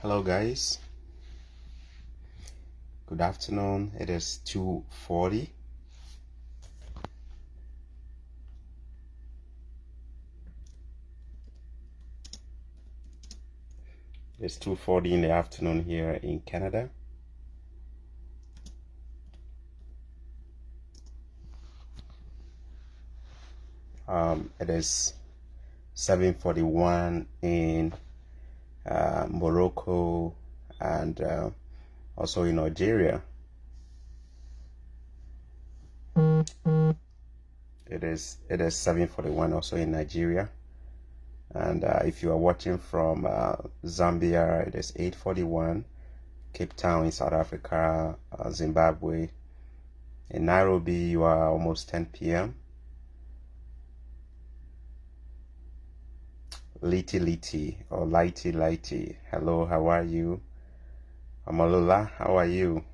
Hello guys, good afternoon. It is 2:40. It's 2:40 in the afternoon here in Canada. It is 7:41 in Morocco and also in Algeria. It is 7:41 also in Nigeria. And if you are watching from Zambia, it is 8:41. Cape Town in South Africa, Zimbabwe. In Nairobi, you are almost 10 p.m. Liti or Lighty. Hello, how are you? Amalula, how are you?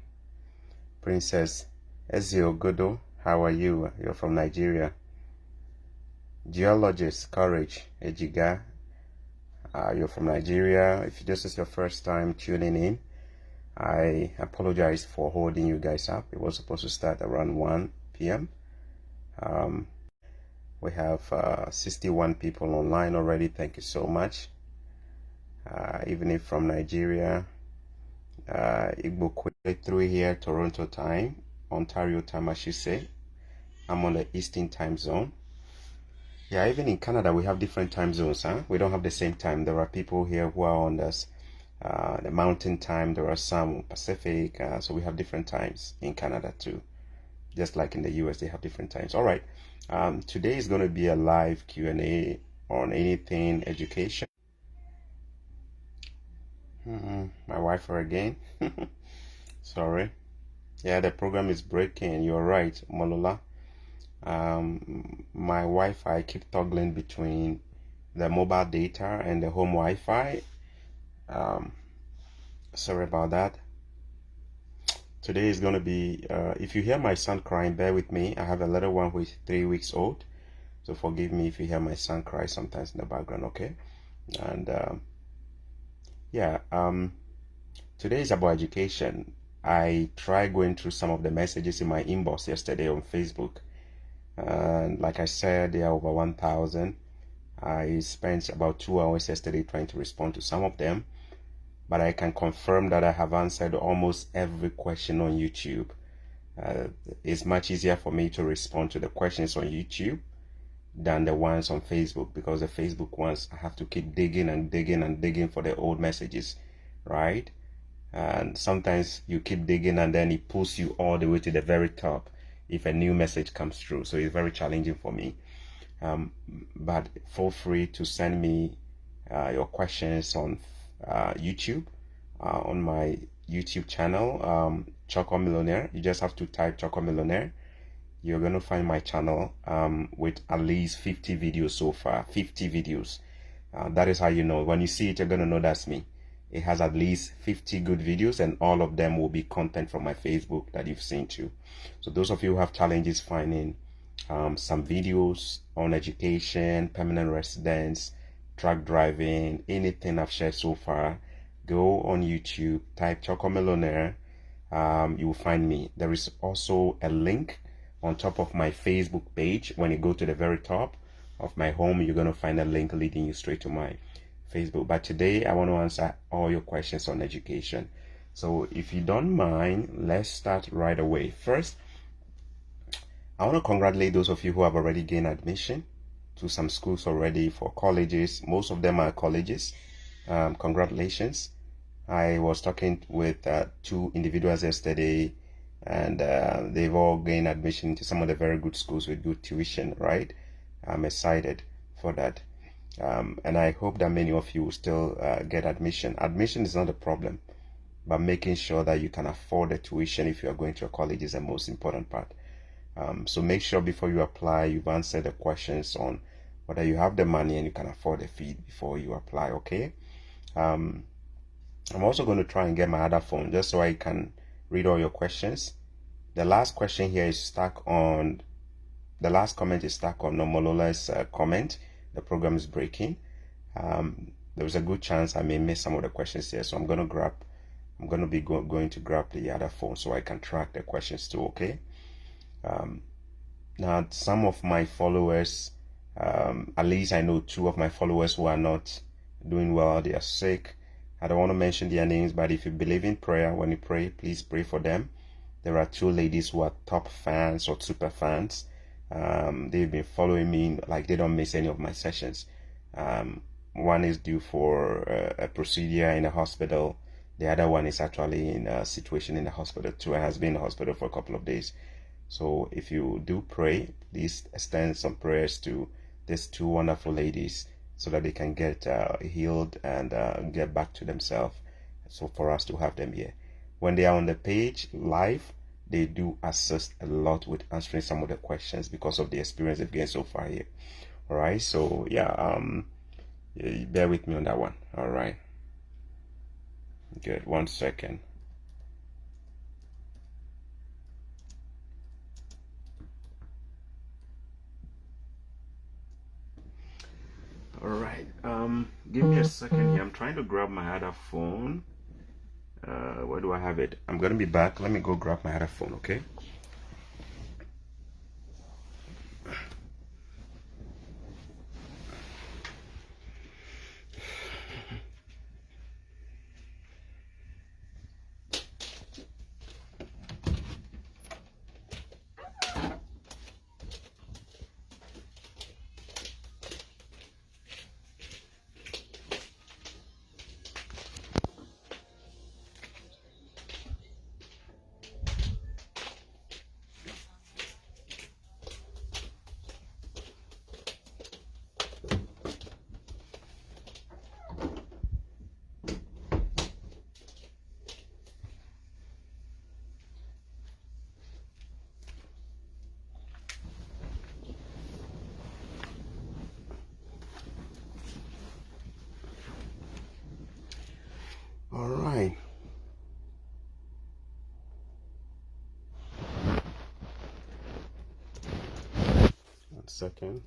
Princess Ezio Godo, how are you? You're from Nigeria. Geologist Courage Ejiga, you're from Nigeria. If this is your first time tuning in, I apologize for holding you guys up. It was supposed to start around 1 p.m. We have 61 people online already. Thank you so much. Even if from Nigeria, Igbo through here, Toronto time, Ontario time, I should say. I'm on the Eastern time zone. Yeah, even in Canada, we have different time zones. We don't have the same time. There are people here who are on this, the mountain time. There are some Pacific. So we have different times in Canada too. Just like in the US, they have different times. All right. Today is going to be a live Q&A on anything education. My wife again. Sorry. Yeah, the program is breaking. You're right, Molola. My Wi-Fi keep toggling between the mobile data and the home Wi-Fi. Sorry about that. Today is going to be, if you hear my son crying, bear with me. I have a little one who is 3 weeks old. So forgive me if you hear my son cry sometimes in the background, okay? And today is about education. I tried going through some of the messages in my inbox yesterday on Facebook. And like I said, there are over 1,000. I spent about 2 hours yesterday trying to respond to some of them. But I can confirm that I have answered almost every question on YouTube. It's much easier for me to respond to the questions on YouTube than the ones on Facebook, because the Facebook ones I have to keep digging for the old messages, right? And sometimes you keep digging and then it pulls you all the way to the very top if a new message comes through. So it's very challenging for me. But feel free to send me your questions on YouTube, on my YouTube channel, Chorkor Millionaire. You just have to type Chorkor Millionaire. You're going to find my channel with at least 50 videos so far. 50 videos. That is how you know. When you see it, you're going to know that's me. It has at least 50 good videos, and all of them will be content from my Facebook that you've seen too. So those of you who have challenges finding some videos on education, permanent residence, truck driving, anything I've shared so far, go on YouTube, type Chorkor Millionaire. You will find me. There is also a link on top of my Facebook page. When you go to the very top of my home, you're going to find a link leading you straight to my Facebook. But today I want to answer all your questions on education. So if you don't mind, let's start right away. First, I want to congratulate those of you who have already gained admission to some schools already for colleges. Most of them are colleges. Congratulations. I was talking with 2 individuals yesterday, and they've all gained admission to some of the very good schools with good tuition, right? I'm excited for that. And I hope that many of you will still get admission. Admission is not a problem, but making sure that you can afford the tuition if you are going to a college is the most important part. So make sure before you apply, you've answered the questions on whether you have the money and you can afford the fee before you apply, okay? I'm also going to try and get my other phone just so I can read all your questions. The last question here is stuck on, the last comment is stuck on Nomolola's comment. The program is breaking. there's a good chance I may miss some of the questions here. So I'm going to be going to grab the other phone so I can track the questions too, okay? Now, some of my followers, at least I know two of my followers who are not doing well, they are sick. I don't want to mention their names, but if you believe in prayer, when you pray, please pray for them. There are two ladies who are top fans or super fans. They've been following me, like they don't miss any of my sessions. One is due for a procedure in a hospital. The other one is actually in a situation in the hospital too, and has been in the hospital for a couple of days. So if you do pray, please extend some prayers to these two wonderful ladies so that they can get healed and get back to themselves. So for us to have them here. When they are on the page live, they do assist a lot with answering some of the questions because of the experience they've gained so far here. All right. So yeah, bear with me on that one. All right. Good. 1 second. All right. Give me a second here. I'm trying to grab my other phone. Where do I have it? I'm gonna be back. Let me go grab my other phone, okay? All right. One second.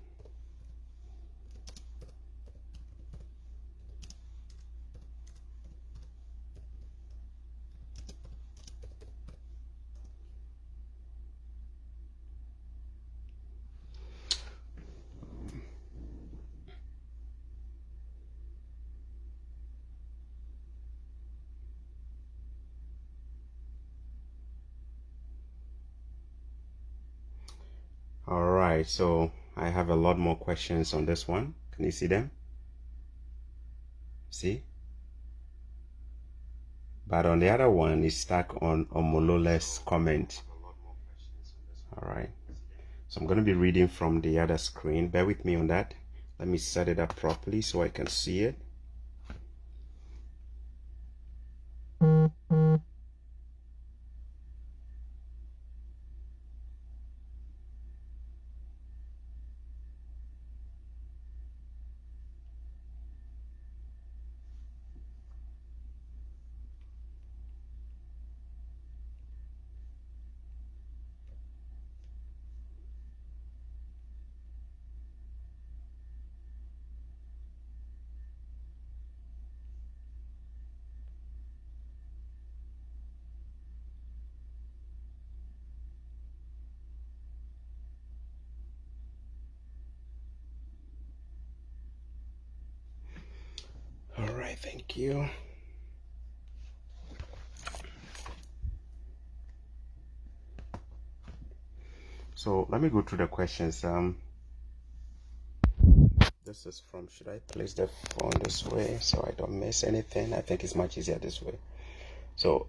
All right. So I have a lot more questions on this one. Can you see them? See? But on the other one, it's stuck on Omolole's comment. All right. So I'm going to be reading from the other screen. Bear with me on that. Let me set it up properly so I can see it. All right, thank you. So let me go through the questions. This is from, should I place the phone this way so I don't miss anything? I think it's much easier this way. So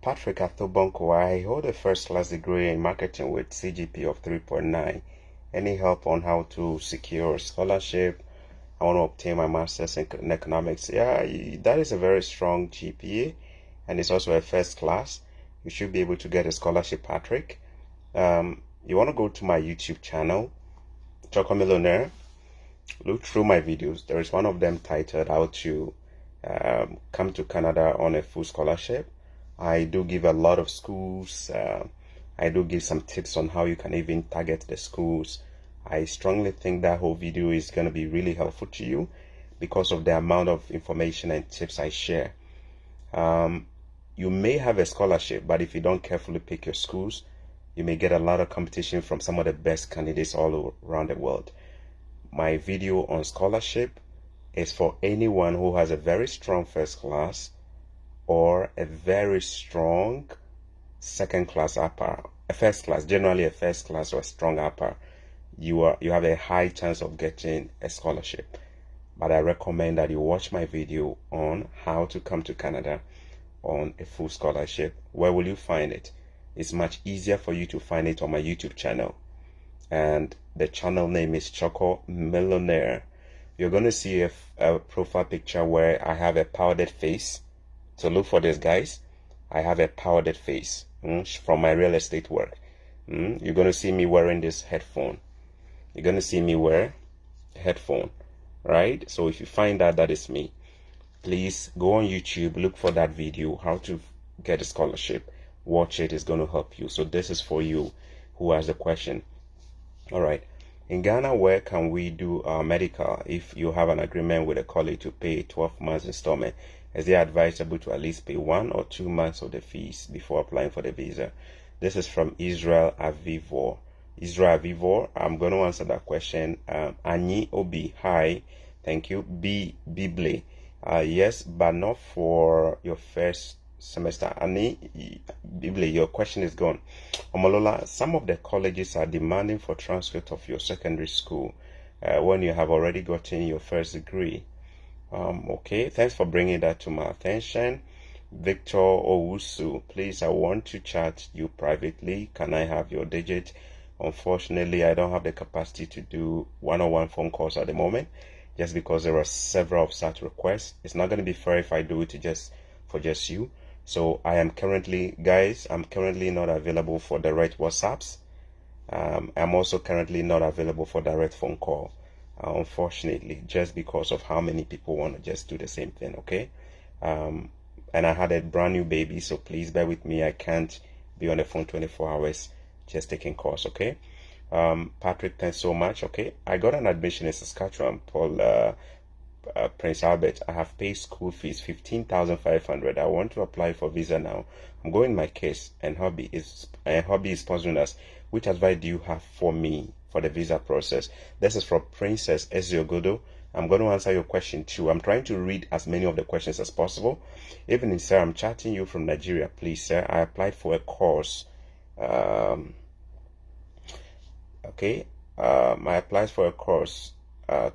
Patrick Atobonko, I hold a first class degree in marketing with CGP of 3.9. Any help on how to secure a scholarship? I want to obtain my master's in economics. Yeah, that is a very strong GPA, and it's also a first class. You should be able to get a scholarship, Patrick. You want to go to my YouTube channel, Chorkor Millionaire. Look through my videos. There is one of them titled How to Come to Canada on a Full Scholarship. I do give a lot of schools. I do give some tips on how you can even target the schools. I strongly think that whole video is going to be really helpful to you. because of the amount of information and tips I share. You may have a scholarship, but if you don't carefully pick your schools, you may get a lot of competition from some of the best candidates all around the world. My video on scholarship is for anyone who has a very strong first class or a very strong second class upper, a first class, generally a first class or a strong upper. You have a high chance of getting a scholarship. But I recommend that you watch my video on how to come to Canada on a full scholarship. Where will you find it? It's much easier for you to find it on my YouTube channel. And the channel name is Chorkor Millionaire. You're going to see a profile picture where I have a powdered face. So look for this, guys. I have a powdered face from my real estate work. You're going to see me wearing this headphone. You're going to see me wear a headphone, right? So if you find that is me, please go on YouTube, look for that video, how to get a scholarship. Watch it, it's going to help you. So this is for you who has a question. All right. In Ghana, where can we do medical if you have an agreement with a college to pay 12 months installment? Is it advisable to at least pay 1 or 2 months of the fees before applying for the visa? This is from Israel Avivor. Israel Avivor, I'm going to answer that question. Anyi Obi, hi, thank you. Bible, yes, but not for your first semester. Ani Bible, your question is gone. Omolola, some of the colleges are demanding for transcript of your secondary school when you have already gotten your first degree. Okay, thanks for bringing that to my attention. Victor Owusu, please, I want to chat you privately. Can I have your digit? Unfortunately, I don't have the capacity to do one-on-one phone calls at the moment, just because there are several of such requests. It's not going to be fair if I do it for just you. So I am currently, guys, I'm currently not available for direct WhatsApps. I'm also currently not available for direct phone call, unfortunately, just because of how many people want to just do the same thing, okay? And I had a brand new baby, so please bear with me. I can't be on the phone 24 hours just taking calls, okay? Patrick, thanks so much, okay? I got an admission in Saskatchewan, Paul, Prince Albert. I have paid school fees, 15,500. I want to apply for visa now. I'm going my case, and hobby is sponsoring us. Which advice do you have for me for the visa process? This is from Princess Eziogodo. I'm going to answer your question too. I'm trying to read as many of the questions as possible. Evening, sir. I'm chatting you from Nigeria. Please, sir. I applied for a course. Okay. I applied for a course.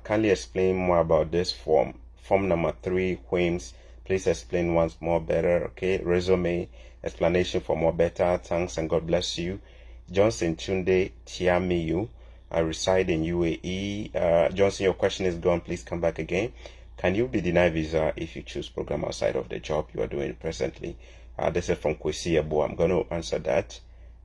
Kindly explain more about this form. Form number 3, Whims. Please explain once more better. Okay. Resume. Explanation for more better. Thanks and God bless you. Johnson Tunde Tiamiyu. I reside in UAE. Johnson, your question is gone. Please come back again. Can you be denied visa if you choose program outside of the job you are doing presently? This is from Kwesi Ebo. I'm going to answer that.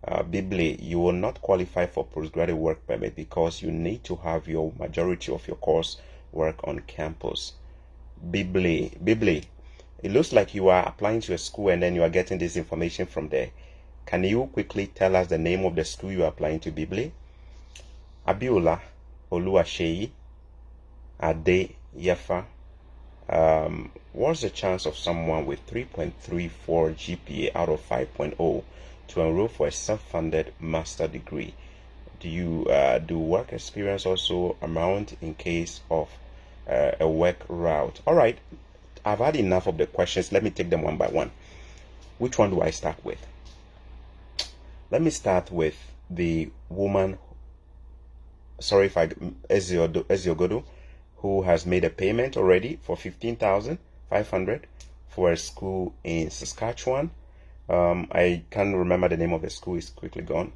Bible, you will not qualify for postgraduate work permit because you need to have your majority of your course work on campus. Bible, it looks like you are applying to a school and then you are getting this information from there. Can you quickly tell us the name of the school you are applying to, Bible? Abiola Oluwaseyi Ade Yefa. What's the chance of someone with 3.34 GPA out of 5.0 to enroll for a self-funded master degree? Do you do work experience also amount in case of a work route? All right, I've had enough of the questions. Let me take them one by one. Which one do I start with? Let me start with the woman. Sorry if I Eziogodo, who has made a payment already for 15,500 for a school in Saskatchewan. I can't remember the name of the school. It's quickly gone.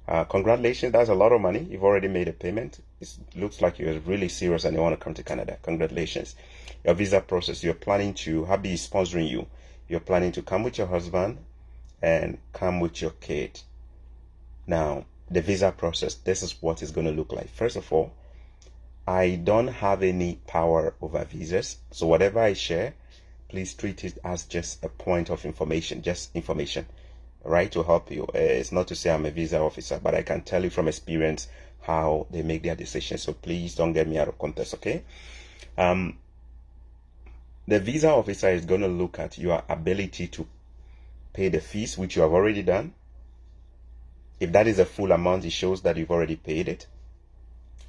Congratulations, that's a lot of money. You've already made a payment. It looks like you're really serious and you want to come to Canada. Congratulations. Your visa process, you're planning to, hubby is sponsoring you. You're planning to come with your husband and come with your kid. Now, the visa process, this is what it's going to look like. First of all, I don't have any power over visas. So whatever I share, please treat it as just a point of information, just information, right, to help you. It's not to say I'm a visa officer, but I can tell you from experience how they make their decisions. So please don't get me out of context, okay? The visa officer is going to look at your ability to pay the fees, which you have already done. If that is a full amount, it shows that you've already paid it.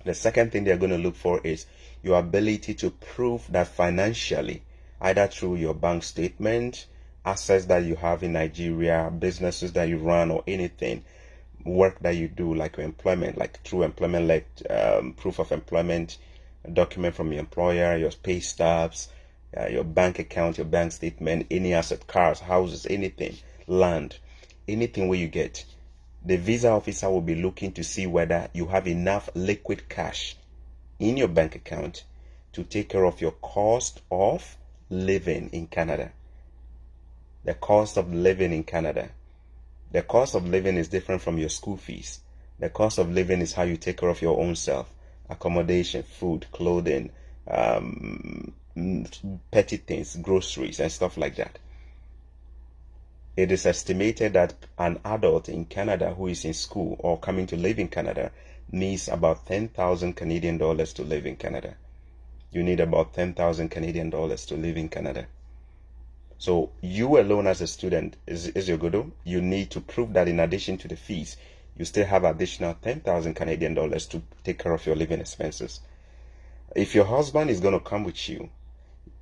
The second thing they're going to look for is your ability to prove that financially, either through your bank statement, assets that you have in Nigeria, businesses that you run, or anything, work that you do, like your employment, like through employment, like proof of employment, a document from your employer, your pay stubs, your bank account, your bank statement, any asset, cars, houses, anything, land, anything where you get. The visa officer will be looking to see whether you have enough liquid cash in your bank account to take care of your cost of living in Canada. The cost of living in Canada. The cost of living is different from your school fees. The cost of living is how you take care of your own self. Accommodation, food, clothing, petty things, groceries, and stuff like that. It is estimated that an adult in Canada who is in school or coming to live in Canada needs about 10,000 Canadian dollars to live in Canada. You need about 10,000 Canadian dollars to live in Canada. So you alone as a student is your good. You need to prove that in addition to the fees, you still have additional 10,000 Canadian dollars to take care of your living expenses. If your husband is going to come with you,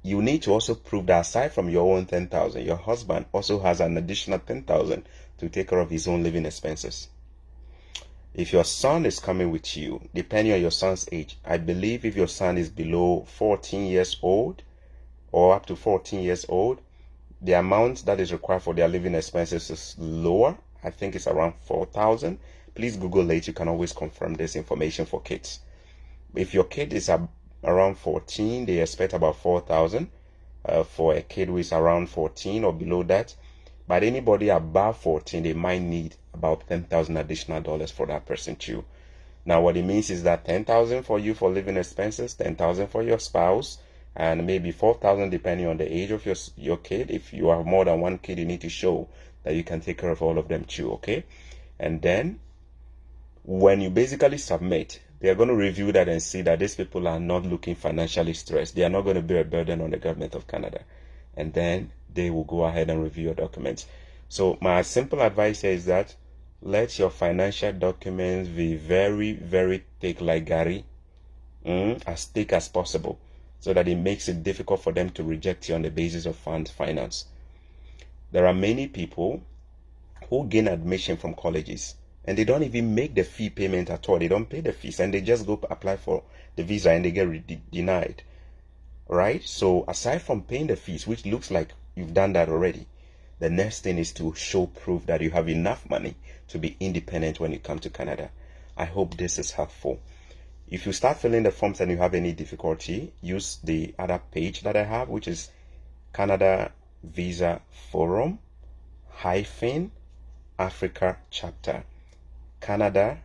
you need to also prove that aside from your own 10,000, your husband also has an additional 10,000 to take care of his own living expenses. If your son is coming with you, depending on your son's age, I believe if your son is below 14 years old or up to 14 years old, the amount that is required for their living expenses is lower. I think it's around 4,000. Please Google it. You can always confirm this information for kids. If your kid is around 14, they expect about 4,000 for a kid who is around 14 or below that. But anybody above 14, they might need about 10,000 additional dollars for that person too. Now, what it means is that 10,000 for you for living expenses, 10,000 for your spouse, and maybe 4,000 depending on the age of your kid. If you have more than one kid, you need to show that you can take care of all of them too, okay? And then when you basically submit, they are going to review that and see that these people are not looking financially stressed. They are not going to be a burden on the government of Canada. And then they will go ahead and review your documents. So my simple advice here is that let your financial documents be very, very thick like Gary, as thick as possible, so that it makes it difficult for them to reject you on the basis of finance. There are many people who gain admission from colleges and they don't even make the fee payment at all. They don't pay the fees and they just go apply for the visa and they get denied. Right? So aside from paying the fees, which looks like you've done that already, the next thing is to show proof that you have enough money to be independent when you come to Canada. I hope this is helpful. If you start filling the forms and you have any difficulty, use the other page that I have, which is Canada Visa Forum Africa chapter. Canada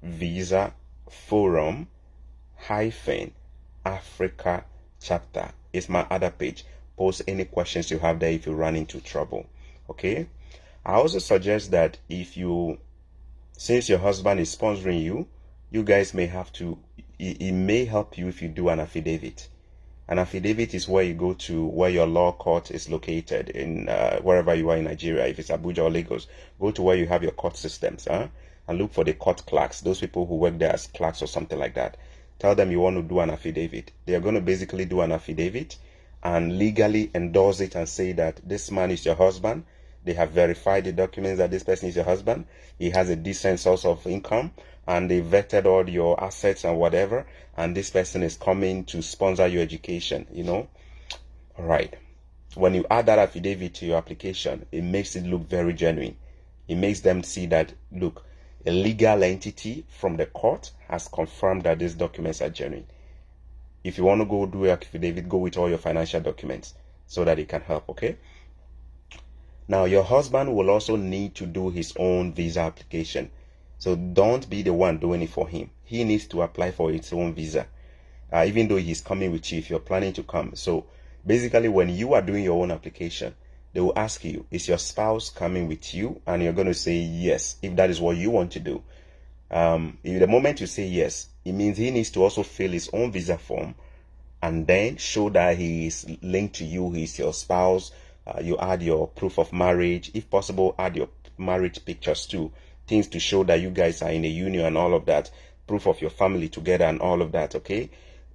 Visa Forum Africa chapter is my other page. Post any questions you have there if you run into trouble. Okay? I also suggest that since your husband is sponsoring you, you guys may have to, it may help you if you do an affidavit. An affidavit is where you go to where your law court is located in wherever you are in Nigeria. If it's Abuja or Lagos, go to where you have your court systems, and look for the court clerks, those people who work there as clerks or something like that. Tell them you want to do an affidavit. They are going to basically do an affidavit and legally endorse it and say that this man is your husband. They have verified the documents that this person is your husband. He has a decent source of income and they vetted all your assets and whatever. And this person is coming to sponsor your education, All right. When you add that affidavit to your application, it makes it look very genuine. It makes them see that, look, a legal entity from the court has confirmed that these documents are genuine. If you want to go do an affidavit, go with all your financial documents so that it can help, okay? Now, your husband will also need to do his own visa application. So don't be the one doing it for him. He needs to apply for his own visa, even though he's coming with you if you're planning to come. So basically, when you are doing your own application, they will ask you, is your spouse coming with you? And you're going to say yes, if that is what you want to do. The moment you say yes, it means he needs to also fill his own visa form and then show that he is linked to you, he's your spouse. You add your proof of marriage. If possible, add your marriage pictures too. Things to show that you guys are in a union and all of that. Proof of your family together and all of that, okay?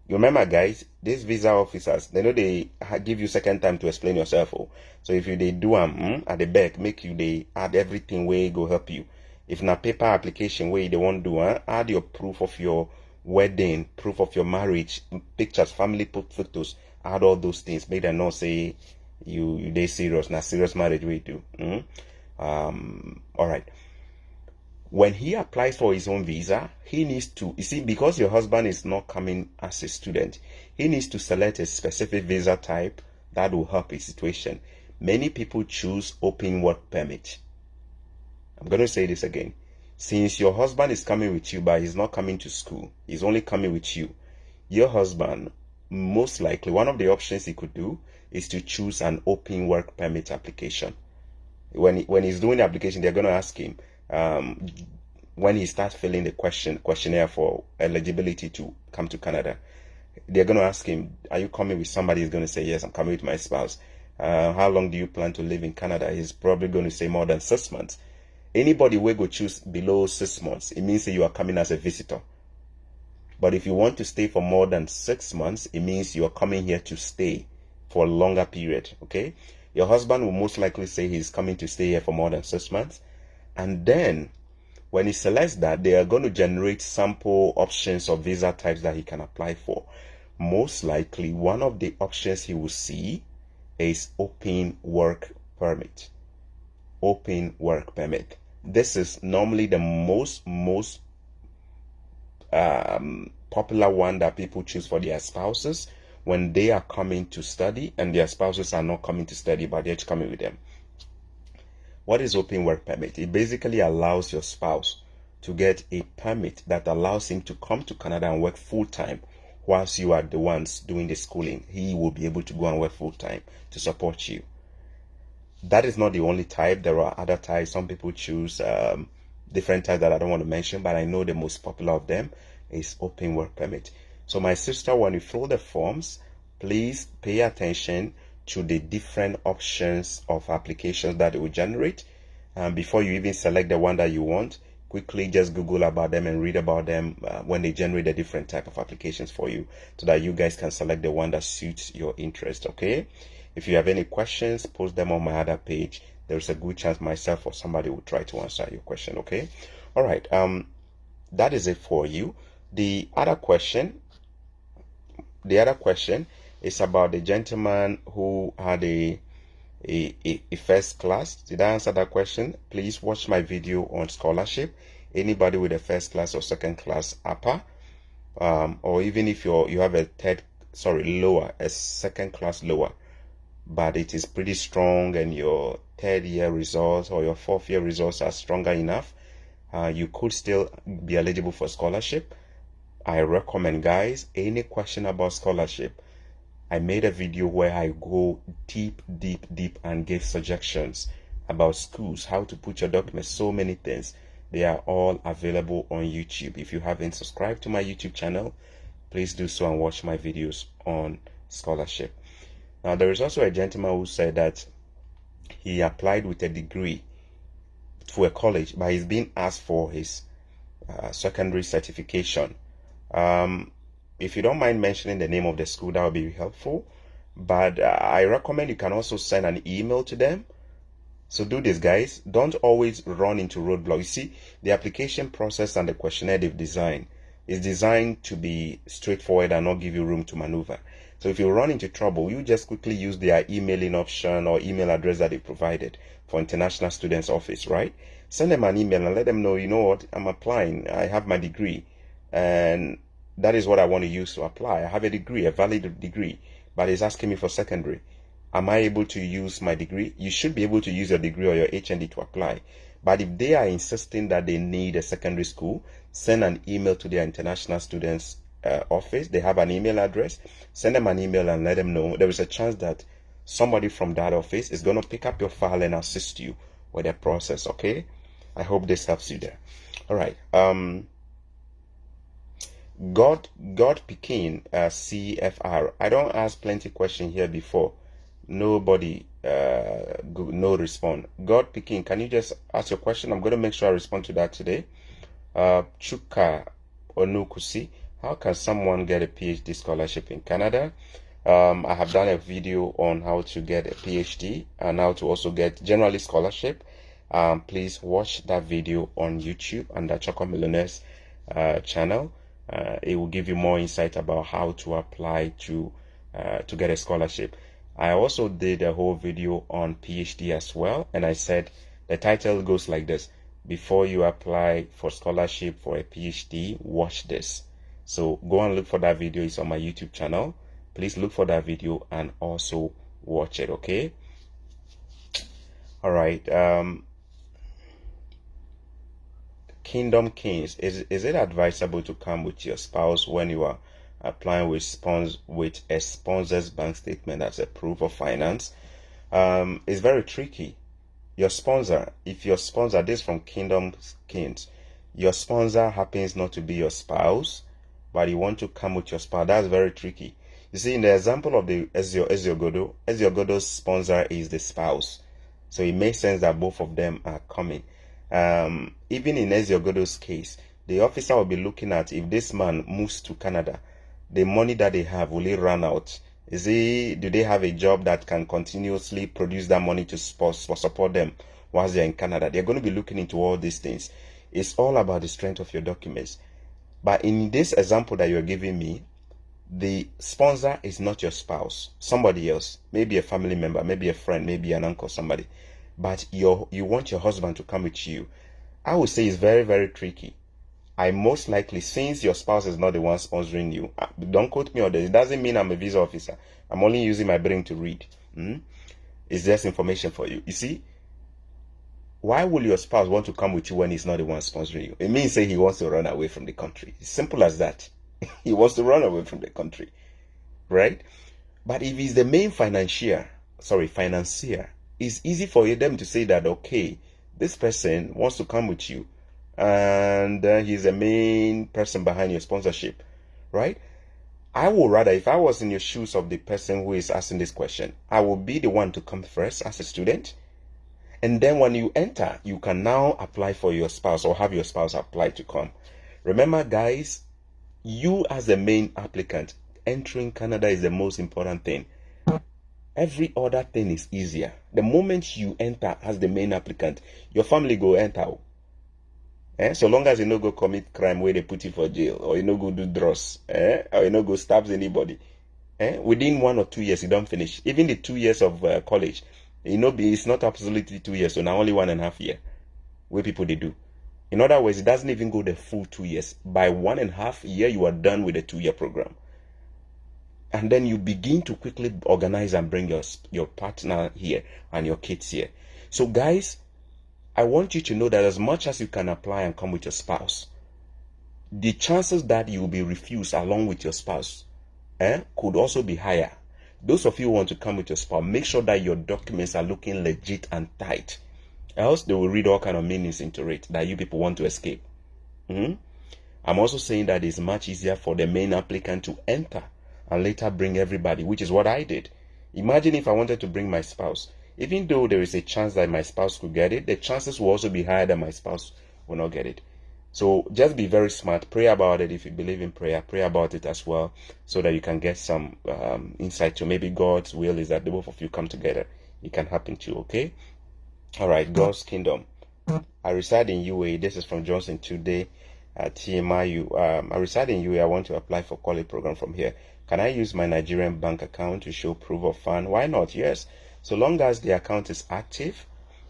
You remember, guys, these visa officers, they know they give you second time to explain yourself. Oh. So if you they do at the back, make you they add everything where go help you. If na paper application where they won't do, add your proof of your wedding, proof of your marriage, pictures, family photos, add all those things. Make them not say you they serious. Now serious marriage we do. All right. When he applies for his own visa, he needs to, you see, because your husband is not coming as a student, he needs to select a specific visa type that will help his situation. Many people choose open work permit. I'm going to say this again. Since your husband is coming with you, but he's not coming to school, he's only coming with you, your husband, most likely, one of the options he could do is to choose an open work permit application. When he's doing the application, they're going to ask him, when he starts filling the questionnaire for eligibility to come to Canada, they're going to ask him, are you coming with somebody? He's going to say, yes, I'm coming with my spouse. How long do you plan to live in Canada? He's probably going to say more than 6 months. Anybody will go choose below 6 months, it means that you are coming as a visitor. But if you want to stay for more than 6 months, it means you are coming here to stay for a longer period, okay? Your husband will most likely say he's coming to stay here for more than 6 months. And then when he selects that, they are going to generate sample options of visa types that he can apply for. Most likely, one of the options he will see is open work permit. Open work permit. This is normally the most popular one that people choose for their spouses when they are coming to study and their spouses are not coming to study, but they're coming with them. What is open work permit? It basically allows your spouse to get a permit that allows him to come to Canada and work full-time whilst you are the ones doing the schooling. He will be able to go and work full-time to support you. That is not the only type. There are other types. Some people choose different types that I don't want to mention, but I know the most popular of them is open work permit. So my sister, when you fill the forms, please pay attention to the different options of applications that it will generate. Before you even select the one that you want, quickly just Google about them and read about them when they generate a different type of applications for you, so that you guys can select the one that suits your interest, okay? If you have any questions, post them on my other page. There's a good chance myself or somebody will try to answer your question, okay? All right, that is it for you. The other question is about the gentleman who had a first class. Did I answer that question? Please watch my video on scholarship. Anybody with a first class or second class upper, or even if you have a second class lower, but it is pretty strong and your third year results or your fourth year results are stronger enough, you could still be eligible for scholarship. I recommend, guys, any question about scholarship, I made a video where I go deep and give suggestions about schools, how to put your documents, so many things. They are all available on YouTube. If you haven't subscribed to my YouTube channel, please do so and watch my videos on scholarship. Now, there is also a gentleman who said that he applied with a degree to a college, but he's being asked for his secondary certification. If you don't mind mentioning the name of the school, that would be helpful. But I recommend you can also send an email to them. So do this, guys. Don't always run into roadblocks. You see, the application process and the questionnaire they've designed is designed to be straightforward and not give you room to maneuver. So if you run into trouble, you just quickly use their emailing option or email address that they provided for International Students Office, right? Send them an email and let them know, you know what, I'm applying. I have my degree and that is what I want to use to apply. I have a degree, a valid degree, but it's asking me for secondary. Am I able to use my degree? You should be able to use your degree or your HND to apply. But if they are insisting that they need a secondary school, send an email to their International Students Office. They have an email address. Send them an email and let them know. There is a chance that somebody from that office is going to pick up your file and assist you with the process, okay? I hope this helps you there. All right. God Pekin, CFR. I don't ask plenty question here before. Nobody no respond. God Pekin, can you just ask your question? I'm going to make sure I respond to that today. Chuka Onukusi, how can someone get a PhD scholarship in Canada? I have done a video on how to get a PhD and how to also get generally scholarship. Please watch that video on YouTube under Chorkor Millionaire's channel. It will give you more insight about how to apply to get a scholarship. I also did a whole video on PhD as well, and I said the title goes like this: before you apply for scholarship for a PhD, watch this. So go and look for that video. It's on my YouTube channel. Please look for that video and also watch it, okay? All right. Kingdom Kings, is it advisable to come with your spouse when you are applying with a sponsor's bank statement as a proof of finance? It's very tricky. Your sponsor, if your sponsor, this is from Kingdom Kings, your sponsor happens not to be your spouse, but you want to come with your spouse, that's very tricky. You see, in the example of the Eziogodo's sponsor is the spouse. So it makes sense that both of them are coming. Even in Eziogodo's case, the officer will be looking at if this man moves to Canada, the money that they have, will it run out? Do they have a job that can continuously produce that money to support them whilst they're in Canada? They're going to be looking into all these things. It's all about the strength of your documents. But in this example that you're giving me, the sponsor is not your spouse, somebody else, maybe a family member, maybe a friend, maybe an uncle, somebody. But you want your husband to come with you. I would say it's very, very tricky. I most likely, since your spouse is not the one sponsoring you, don't quote me on this. It doesn't mean I'm a visa officer. I'm only using my brain to read. It's just information for you. You see, why will your spouse want to come with you when he's not the one sponsoring you? It means say he wants to run away from the country. It's simple as that. He wants to run away from the country, right? But if he's the main financier, it's easy for them to say that, okay, this person wants to come with you, and he's the main person behind your sponsorship, right? I would rather, if I was in your shoes of the person who is asking this question, I would be the one to come first as a student. And then when you enter, you can now apply for your spouse or have your spouse apply to come. Remember, guys, you as the main applicant, entering Canada is the most important thing. Every other thing is easier. The moment you enter as the main applicant, your family go enter. So long as you no go commit crime where they put you for jail, or you no go do drugs, or you no go stab anybody, within 1 or 2 years you don't finish. Even the 2 years of college, it's not absolutely 2 years, so now only 1.5 years. Where people they do. In other words, it doesn't even go the full 2 years. By 1.5 years, you are done with the 2-year program. And then you begin to quickly organize and bring your partner here and your kids here. So guys, I want you to know that as much as you can apply and come with your spouse, the chances that you will be refused along with your spouse could also be higher. Those of you who want to come with your spouse, make sure that your documents are looking legit and tight. Else they will read all kind of meanings into it that you people want to escape. I'm also saying that it's much easier for the main applicant to enter and later bring everybody, which is what I did. Imagine if I wanted to bring my spouse. Even though there is a chance that my spouse could get it, the chances will also be higher that my spouse will not get it. So just be very smart. Pray about it. If you believe in prayer, pray about it as well, so that you can get some insight to maybe God's will is that the both of you come together. It can happen too, okay? All right, God's Kingdom. I reside in UAE. This is from Johnson today at TMIU. I reside in UAE. I want to apply for quality program from here. Can I use my Nigerian bank account to show proof of fund? Why not? Yes. So long as the account is active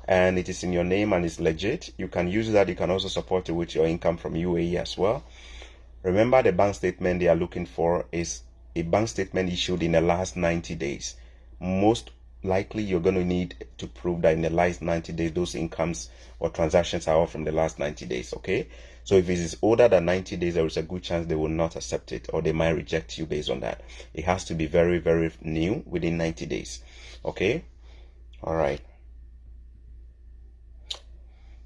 and it is in your name and it's legit, you can use that. You can also support it with your income from UAE as well. Remember, the bank statement they are looking for is a bank statement issued in the last 90 days. Most likely you're going to need to prove that in the last 90 days those incomes or transactions are all from the last 90 days, okay? So if it is older than 90 days, there is a good chance they will not accept it, or they might reject you based on that. It has to be very, very new within 90 days, okay? All right.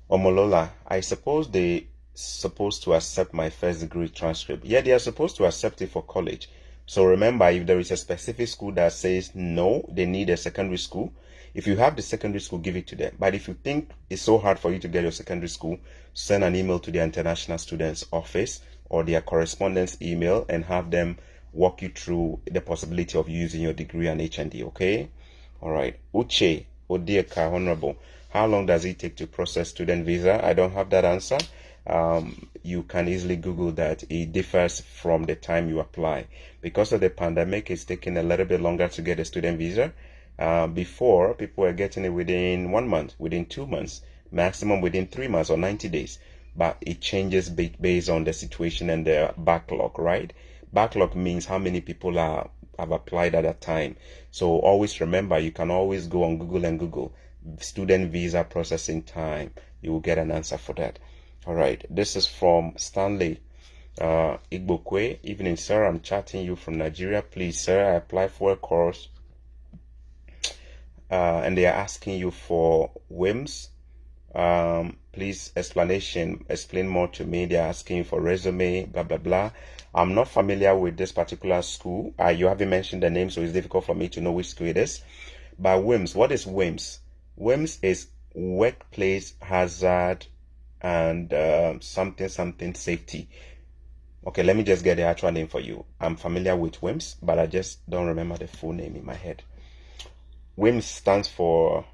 Omolola, I suppose the supposed to accept my first degree transcript? Yeah, they are supposed to accept it for college. So remember, if there is a specific school that says no, they need a secondary school, if you have the secondary school, give it to them. But if you think it's so hard for you to get your secondary school, send an email to the International Students Office or their correspondence email and have them walk you through the possibility of using your degree and HND, okay? All right. Uche Odieka, Honorable. How long does it take to process student visa? I don't have that answer. You can easily Google that. It differs from the time you apply. Because of the pandemic, it's taking a little bit longer to get a student visa. Before, people were getting it within 1 month, within 2 months, maximum within 3 months or 90 days. But it changes based on the situation and the backlog, right? Backlog means how many people have applied at a time. So always remember, you can always go on Google and Google student visa processing time. You will get an answer for that. All right. This is from Stanley Igbokwe. Evening, sir. I'm chatting you from Nigeria. Please, sir, I applied for a course and they are asking you for WIMS. Please explain more to me. They're asking you for resume, blah blah blah. I'm not familiar with this particular school. You haven't mentioned the name, so it's difficult for me to know which school it is. But WIMS, what is WIMS? WIMS is workplace hazard and something safety. Okay, let me just get the actual name for you. I'm familiar with WIMS, but I just don't remember the full name in my head. WIMS stands for,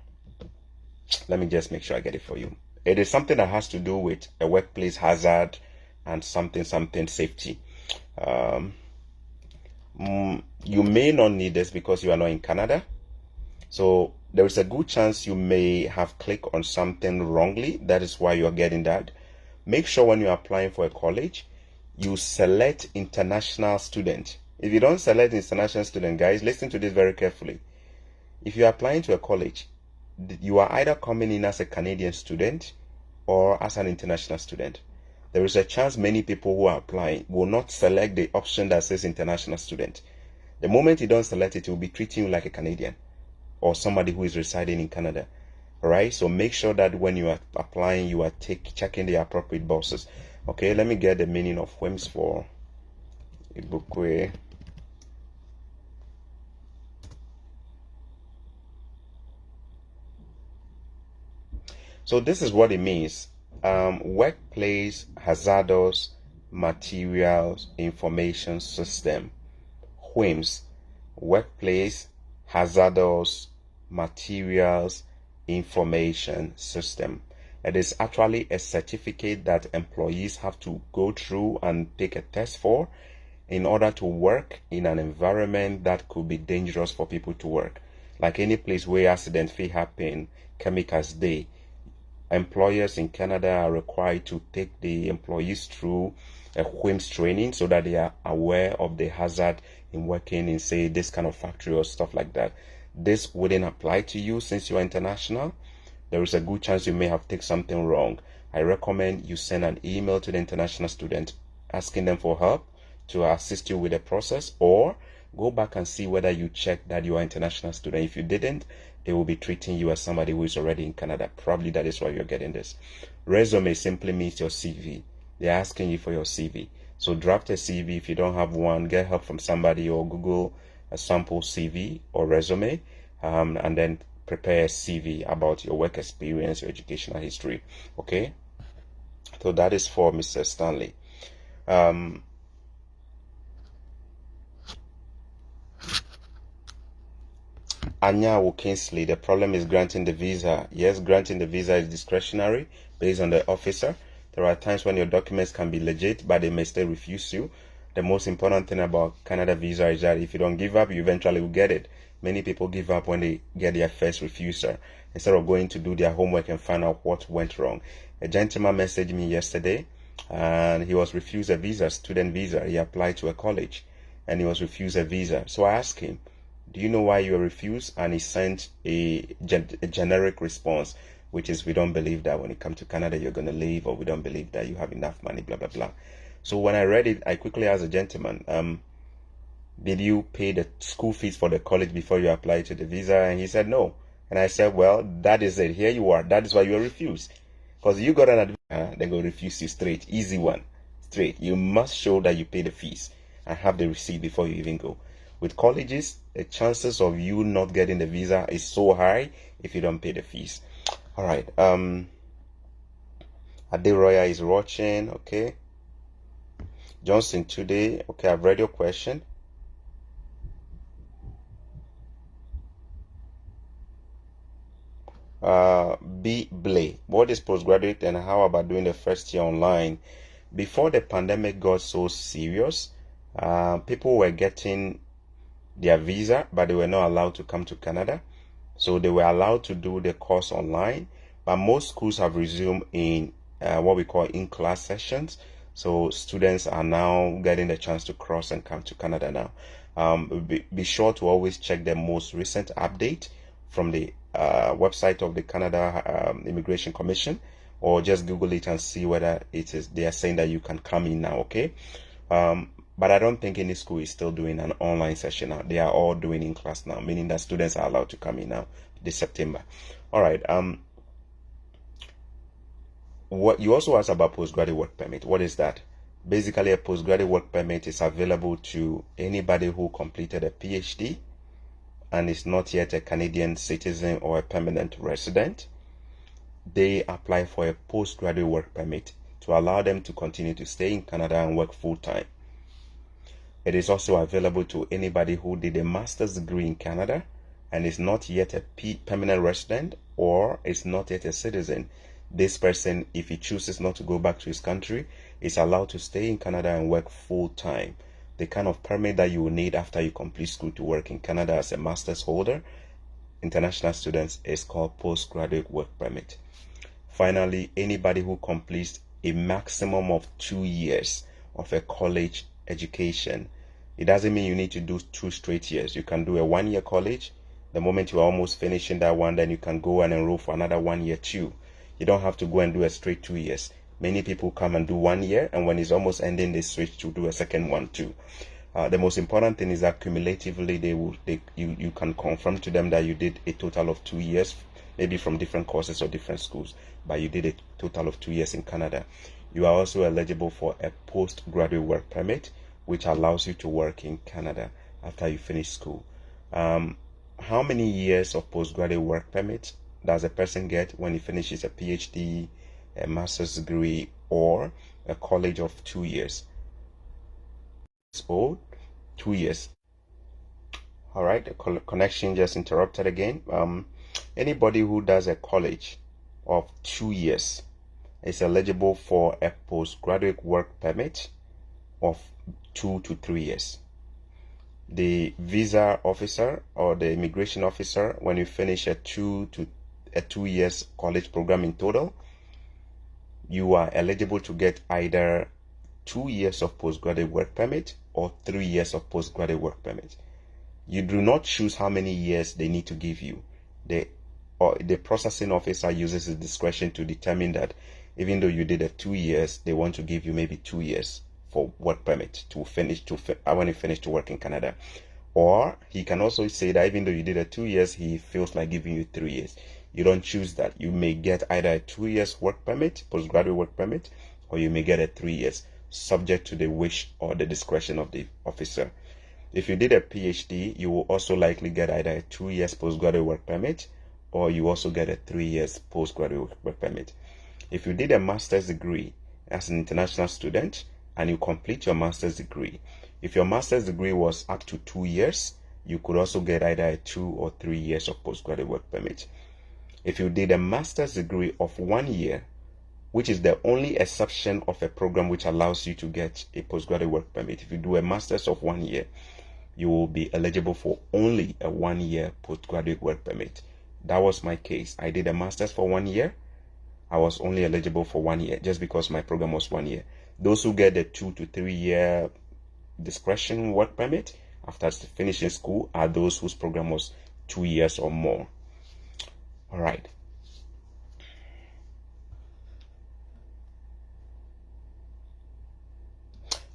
let me just make sure I get it for you. It is something that has to do with a workplace hazard and something safety. You may not need this because you are not in Canada. So there is a good chance you may have clicked on something wrongly. That is why you are getting that. Make sure when you're applying for a college, you select international student. If you don't select international student, guys, listen to this very carefully. If you're applying to a college, you are either coming in as a Canadian student or as an international student. There is a chance many people who are applying will not select the option that says international student. The moment you don't select it, it will be treating you like a Canadian or somebody who is residing in Canada. All right, so make sure that when you are applying, you are checking the appropriate boxes. Okay, let me get the meaning of WIMS for Ibukwe. So this is what it means. Workplace hazardous materials information system. WIMS, workplace hazardous materials information system. It is actually a certificate that employees have to go through and take a test for in order to work in an environment that could be dangerous for people to work. Like any place where accident may happen, chemicals day. Employers in Canada are required to take the employees through a WIMS training so that they are aware of the hazard in working in, say, this kind of factory or stuff like that. This wouldn't apply to you since you are international. There is a good chance you may have taken something wrong. I recommend you send an email to the international student asking them for help to assist you with the process, or go back and see whether you checked that you are an international student. If you didn't, they will be treating you as somebody who is already in Canada. Probably that is why you're getting this. Resume simply means your CV. They're asking you for your CV. So draft a CV. If you don't have one, get help from somebody or Google a sample CV or resume, and then prepare a CV about your work experience, your educational history. Okay? So that is for Mr. Stanley. Anya Kingsley, the problem is granting the visa. Yes, granting the visa is discretionary based on the officer. There are times when your documents can be legit, but they may still refuse you. The most important thing about Canada visa is that if you don't give up, you eventually will get it. Many people give up when they get their first refusal instead of going to do their homework and find out what went wrong. A gentleman messaged me yesterday and he was refused a visa, student visa. He applied to a college and he was refused a visa. So I asked him, do you know why you were refused? And he sent a generic response, which is, we don't believe that when you come to Canada you're going to leave, or we don't believe that you have enough money, blah, blah, blah. So when I read it, I quickly asked the gentleman, did you pay the school fees for the college before you applied to the visa? And he said no. And I said, well, that is it. Here you are. That is why you were refused. Because you got an advance, they're going to refuse you straight. Easy one. Straight. You must show that you pay the fees and have the receipt before you even go. With colleges, the chances of you not getting the visa is so high if you don't pay the fees. All right. Aderoya is watching. Okay. Johnson today. Okay, I've read your question. B. Blay, what is postgraduate and how about doing the first year online? Before the pandemic got so serious, people were getting their visa, but they were not allowed to come to Canada. So they were allowed to do the course online, but most schools have resumed in what we call in-class sessions. So students are now getting the chance to cross and come to Canada now. Be sure to always check the most recent update from the website of the Canada Immigration Commission, or just Google it and see whether it is they are saying that you can come in now. Okay. But I don't think any school is still doing an online session now. They are all doing in class now, meaning that students are allowed to come in now this September. All right. What you also asked about postgraduate work permit. What is that? Basically, a postgraduate work permit is available to anybody who completed a PhD and is not yet a Canadian citizen or a permanent resident. They apply for a postgraduate work permit to allow them to continue to stay in Canada and work full-time. It is also available to anybody who did a master's degree in Canada and is not yet a permanent resident or is not yet a citizen. This person, if he chooses not to go back to his country, is allowed to stay in Canada and work full-time. The kind of permit that you will need after you complete school to work in Canada as a master's holder, international students, is called postgraduate work permit. Finally, anybody who completes a maximum of 2 years of a college education. It doesn't mean you need to do 2 straight years. You can do a 1-year college. The moment you are almost finishing that one, then you can go and enroll for another 1 year too. You don't have to go and do a straight 2 years. Many people come and do 1 year, and when it's almost ending, they switch to do a second one too. The most important thing is that cumulatively, you can confirm to them that you did a total of 2 years, maybe from different courses or different schools, but you did a total of 2 years in Canada. You are also eligible for a postgraduate work permit, which allows you to work in Canada after you finish school. How many years of postgraduate work permit does a person get when he finishes a PhD, a master's degree, or a college of 2 years? So, 2 years. All right, the connection just interrupted again. Anybody who does a college of 2 years is eligible for a postgraduate work permit of 2 to 3 years. The visa officer or the immigration officer, when you finish a 2 years college program in total, you are eligible to get either 2 years of postgraduate work permit or 3 years of postgraduate work permit. You do not choose how many years they need to give you. The processing officer uses his discretion to determine that even though you did a 2 years, they want to give you maybe 2 years for work permit to finish when you finish to work in Canada. Or he can also say that even though you did a 2 years, he feels like giving you 3 years. You don't choose that. You may get either a 2 years work permit, postgraduate work permit, or you may get a 3 years, subject to the wish or the discretion of the officer. If you did a PhD, you will also likely get either a 2 years postgraduate work permit, or you also get a 3 years postgraduate work permit. If you did a master's degree as an international student and you complete your master's degree, if your master's degree was up to 2 years, you could also get either a 2 or 3 years of postgraduate work permit. If you did a master's degree of 1 year, which is the only exception of a program which allows you to get a postgraduate work permit, if you do a master's of 1 year, you will be eligible for only a 1 year postgraduate work permit. That was my case. I did a master's for 1 year. I was only eligible for 1 year just because my program was 1 year. Those who get the 2 to 3 year discretion work permit after finishing school are those whose program was 2 years or more. All right.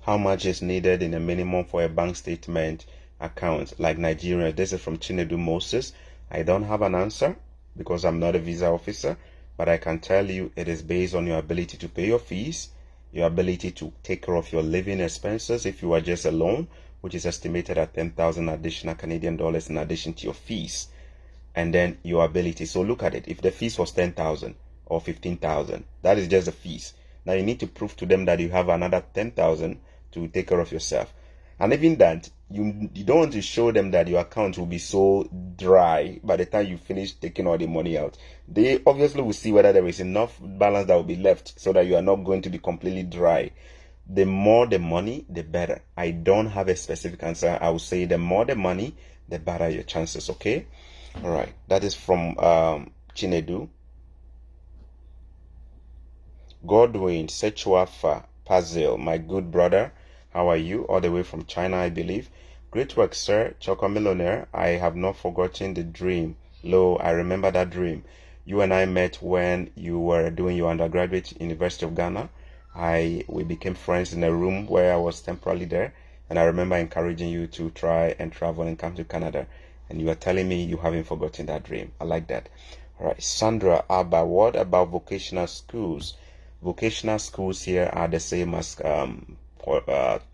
How much is needed in a minimum for a bank statement account like Nigeria? This is from Chinedu Moses. I don't have an answer because I'm not a visa officer. but I can tell you it is based on your ability to pay your fees, your ability to take care of your living expenses if you are just alone, which is estimated at 10,000 additional Canadian dollars in addition to your fees, and then your ability. So look at it. If the fees was 10,000 or 15,000, that is just the fees. Now you need to prove to them that you have another 10,000 to take care of yourself. And even that, you don't want to show them that your account will be so dry by the time you finish taking all the money out. They obviously will see whether there is enough balance that will be left so that you are not going to be completely dry. The more the money, the better. I don't have a specific answer. I will say the more the money, the better your chances, okay? All right. That is from Chinedu. Godwin Sechuafa Pazil, my good brother. How are you? All the way from China, I believe. Great work, sir. Chorkor Millionaire. I have not forgotten the dream. Lo, I remember that dream. You and I met when you were doing your undergraduate in University of Ghana. We became friends in a room where I was temporarily there. And I remember encouraging you to try and travel and come to Canada. And you are telling me you haven't forgotten that dream. I like that. All right. Sandra Abba, what about vocational schools? Vocational schools here are the same as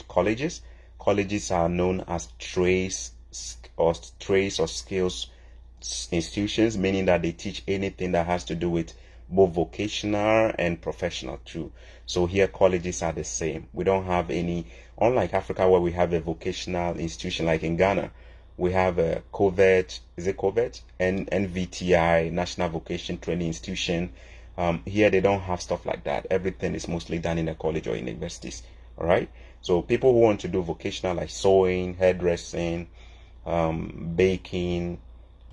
colleges. Colleges are known as trades or skills institutions, meaning that they teach anything that has to do with both vocational and professional too. So here colleges are the same. We don't have any, unlike Africa where we have a vocational institution like in Ghana, we have a COVET, is it COVET? And NVTI, National Vocation Training Institution. Here they don't have stuff like that. Everything is mostly done in a college or in universities. All right. So people who want to do vocational like sewing, hairdressing, baking,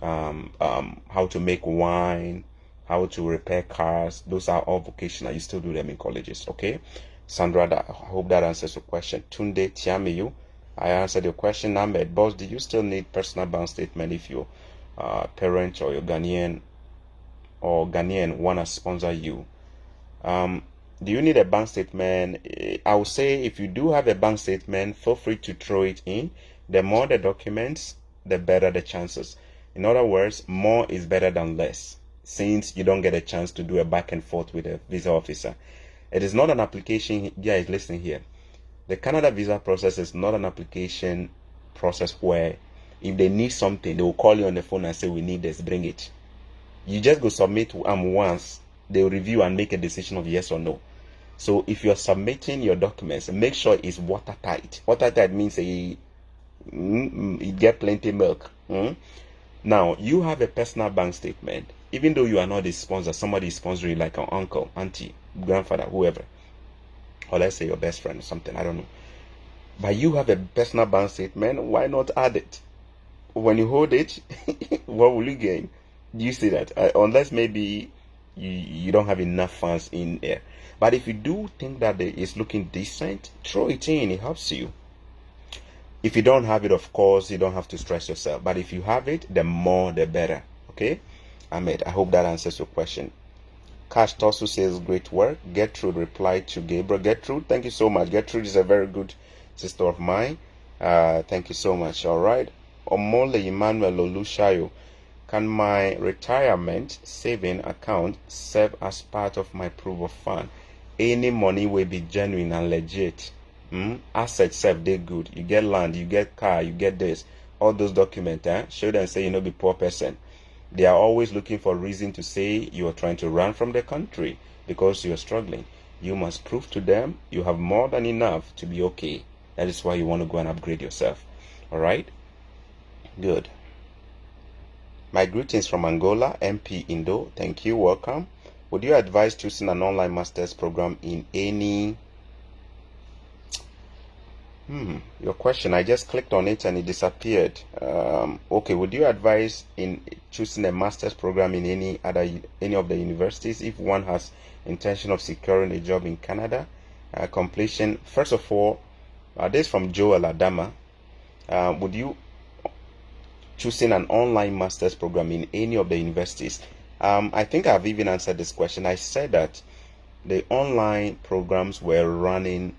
how to make wine, how to repair cars, those are all vocational. You still do them in colleges. Okay. Sandra, I hope that answers your question. Tunde Tiamiyu, I answered your question. Ahmed, boss, do you still need personal bank statement if your parent or your Ghanaian want to sponsor you? Do you need a bank statement? I would say if you do have a bank statement, feel free to throw it in. The more the documents, the better the chances. In other words, more is better than less, since you don't get a chance to do a back and forth with a visa officer. It is not an application, guys, listen here. The Canada visa process is not an application process where if they need something, they will call you on the phone and say, we need this, bring it. You just go submit once, they'll review and make a decision of yes or no. So if you're submitting your documents, make sure it's watertight. Watertight means you get plenty milk. Now, you have a personal bank statement. Even though you are not the sponsor, somebody is sponsoring you like an uncle, auntie, grandfather, whoever. Or let's say your best friend or something, I don't know. But you have a personal bank statement, why not add it? When you hold it, what will you gain? Do you see that? Unless maybe you don't have enough funds in there. But if you do think that it's looking decent, throw it in. It helps you. If you don't have it, of course, you don't have to stress yourself. But if you have it, the more, the better. Okay? Ahmed, I hope that answers your question. Cash Tosu says, great work. Gertrude replied to Gabriel. Gertrude, thank you so much. Gertrude is a very good sister of mine. Thank you so much. All right. Omole Emmanuel Olushayo. Can my retirement saving account serve as part of my proof of fund? Any money will be genuine and legit. Assets serve, they good. You get land, you get car, you get this. All those documents, show them say you know be poor person. They are always looking for reason to say you are trying to run from the country because you are struggling. You must prove to them you have more than enough to be okay. That is why you want to go and upgrade yourself. All right? Good. My greetings from Angola, MP Indo. Thank you. Welcome. Would you advise choosing an online master's program in any... Your question, I just clicked on it and it disappeared. Okay, would you advise in choosing a master's program in any of the universities if one has intention of securing a job in Canada? Completion. First of all, this is from Joel Adama. Would you choosing an online master's program in any of the universities? I think I've even answered this question. I said that the online programs were running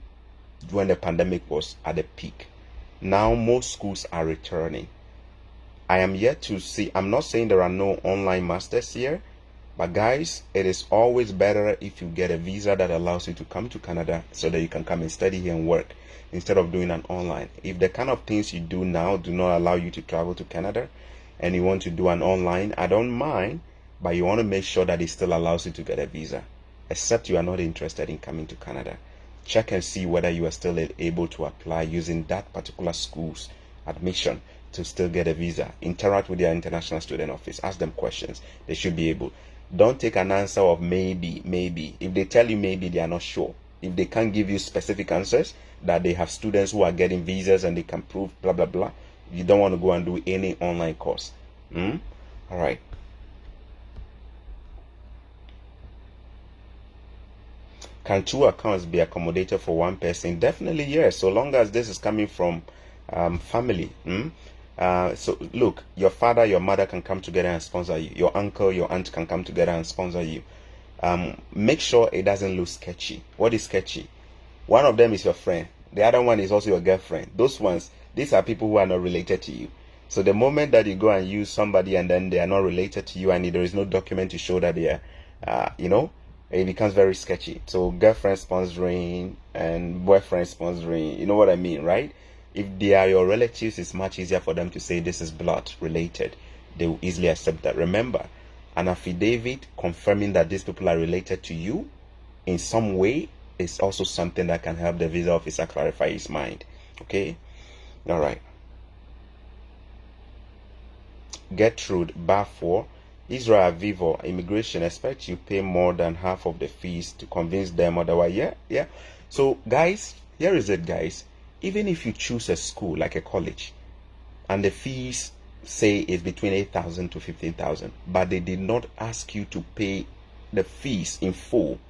when the pandemic was at the peak. Now most schools are returning. I am yet to see, I'm not saying there are no online masters here, But guys, it is always better if you get a visa that allows you to come to Canada so that you can come and study here and work instead of doing an online. If the kind of things you do now do not allow you to travel to Canada and you want to do an online, I don't mind, but you want to make sure that it still allows you to get a visa, except you are not interested in coming to Canada. Check and see whether you are still able to apply using that particular school's admission to still get a visa. Interact with their international student office. Ask them questions. They should be able. Don't take an answer of maybe. If they tell you maybe, they are not sure. If they can't give you specific answers that they have students who are getting visas and they can prove blah blah blah, you don't want to go and do any online course. All right. Can two accounts be accommodated for one person? Definitely yes, so long as this is coming from family. So look, your father, your mother can come together and sponsor you. Your uncle, your aunt can come together and sponsor you. Make sure it doesn't look sketchy. What is sketchy? One of them is your friend. The other one is also your girlfriend. These are people who are not related to you. So the moment that you go and use somebody and then they are not related to you and there is no document to show that they are, it becomes very sketchy. So girlfriend sponsoring and boyfriend sponsoring, you know what I mean, right? If they are your relatives, it's much easier for them to say this is blood related. They will easily accept that. Remember, an affidavit confirming that these people are related to you in some way is also something that can help the visa officer clarify his mind. Okay? All right. Gertrude Bafor, Israel Vivo, immigration expect you pay more than half of the fees to convince them otherwise. Yeah. So guys, here is it, guys. Even if you choose a school like a college and the fees say is between 8,000 to 15,000, but they did not ask you to pay the fees in full.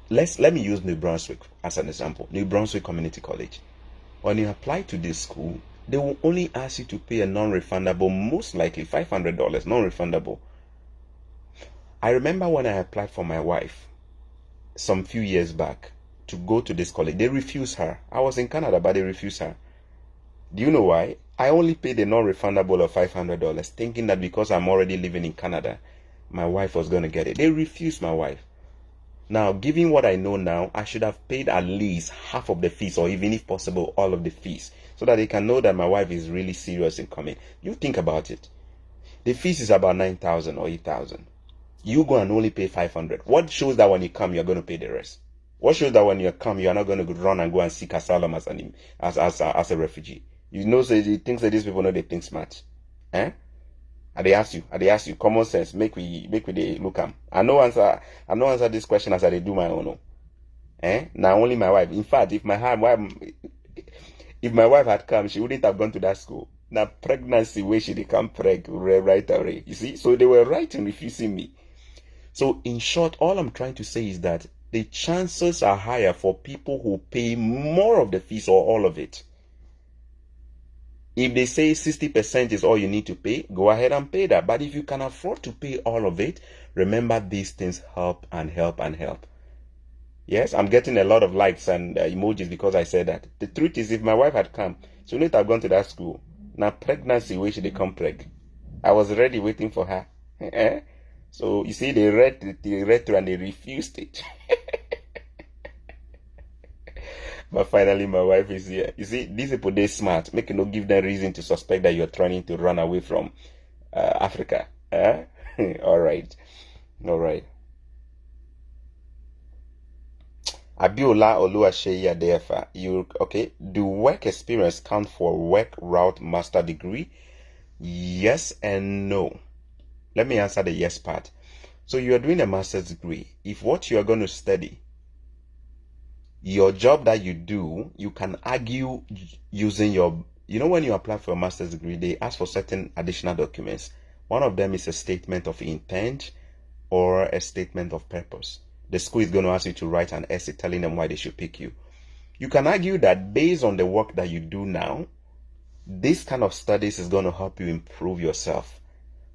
Let me use New Brunswick as an example. New Brunswick Community College. When you apply to this school, they will only ask you to pay a non-refundable, most likely $500, non-refundable. I remember when I applied for my wife some few years back to go to this college, they refused her. I was in Canada, but they refused her. Do you know why? I only paid a non-refundable of $500, thinking that because I'm already living in Canada, my wife was going to get it. They refused my wife. Now, given what I know now, I should have paid at least half of the fees, or even if possible, all of the fees, so that they can know that my wife is really serious in coming. You think about it. The fees is about 9,000 or 8,000. You go and only pay 500. What shows that when you come, you're going to pay the rest? What shows that when you come, you are not going to run and go and seek asylum as a refugee? You know, so you think that these people know they think smart. And they ask you, common sense, make we they look am. I no answer this question as I do my own. Now only my wife. In fact, if my wife had come, she wouldn't have gone to that school. Now pregnancy where she become pregnant right away. You see, so they were right in refusing me. So in short, all I'm trying to say is that the chances are higher for people who pay more of the fees or all of it. If they say 60% is all you need to pay, go ahead and pay that. But if you can afford to pay all of it, remember these things help and help and help. Yes, I'm getting a lot of likes and emojis because I said that. The truth is, if my wife had come, she wouldn't have gone to that school. Now pregnancy, where should they come preg? I was ready waiting for her. So you see, they read through and they refused it. But finally, my wife is here. You see, these people, they're smart. Make no give them reason to suspect that you're trying to run away from Africa. All right. Abiola Oluwaseyi Adefa, okay? Do work experience count for work route master degree? Yes and no. Let me answer the yes part. So you are doing a master's degree. If what you are going to study, your job that you do, you can argue using your, when you apply for a master's degree, they ask for certain additional documents. One of them is a statement of intent or a statement of purpose. The school is going to ask you to write an essay telling them why they should pick you. You can argue that based on the work that you do now, this kind of studies is going to help you improve yourself.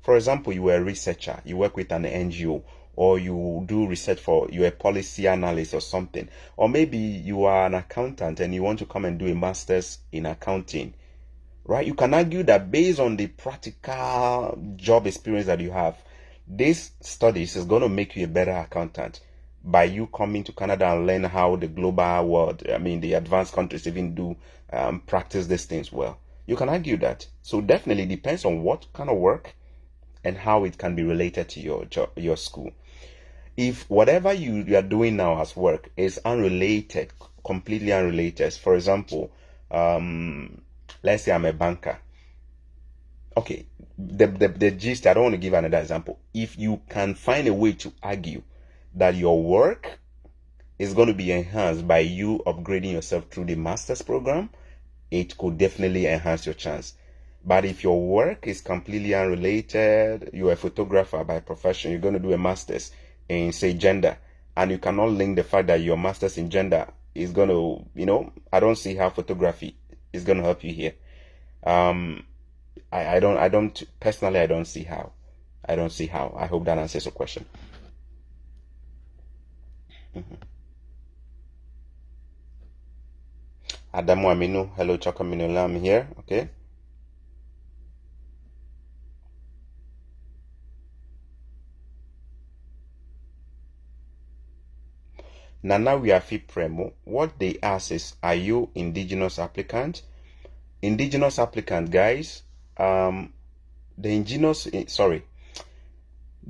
For example, you are a researcher, you work with an NGO, or you do research you're a policy analyst or something. Or maybe you are an accountant and you want to come and do a master's in accounting, right? You can argue that based on the practical job experience that you have, This studies is going to make you a better accountant by you coming to Canada and learn how the global world, I mean, the advanced countries even do practice these things well. You can argue that. So definitely depends on what kind of work and how it can be related to your job, your school. If whatever you are doing now as work is unrelated, completely unrelated, for example, let's say I'm a banker. Okay, the gist, I don't want to give another example. If you can find a way to argue that your work is going to be enhanced by you upgrading yourself through the master's program, it could definitely enhance your chance. But if your work is completely unrelated, you're a photographer by profession, you're going to do a master's in, say, gender, and you cannot link the fact that your master's in gender is going to, I don't see how photography is going to help you here. I don't personally, I don't see how. I don't see how. I hope that answers your question. Adamu Aminu, hello, Chorkor Millionaire, I'm here. Okay. Nana Wiafi Premo, what they ask is, are you indigenous applicant? Indigenous applicant, guys.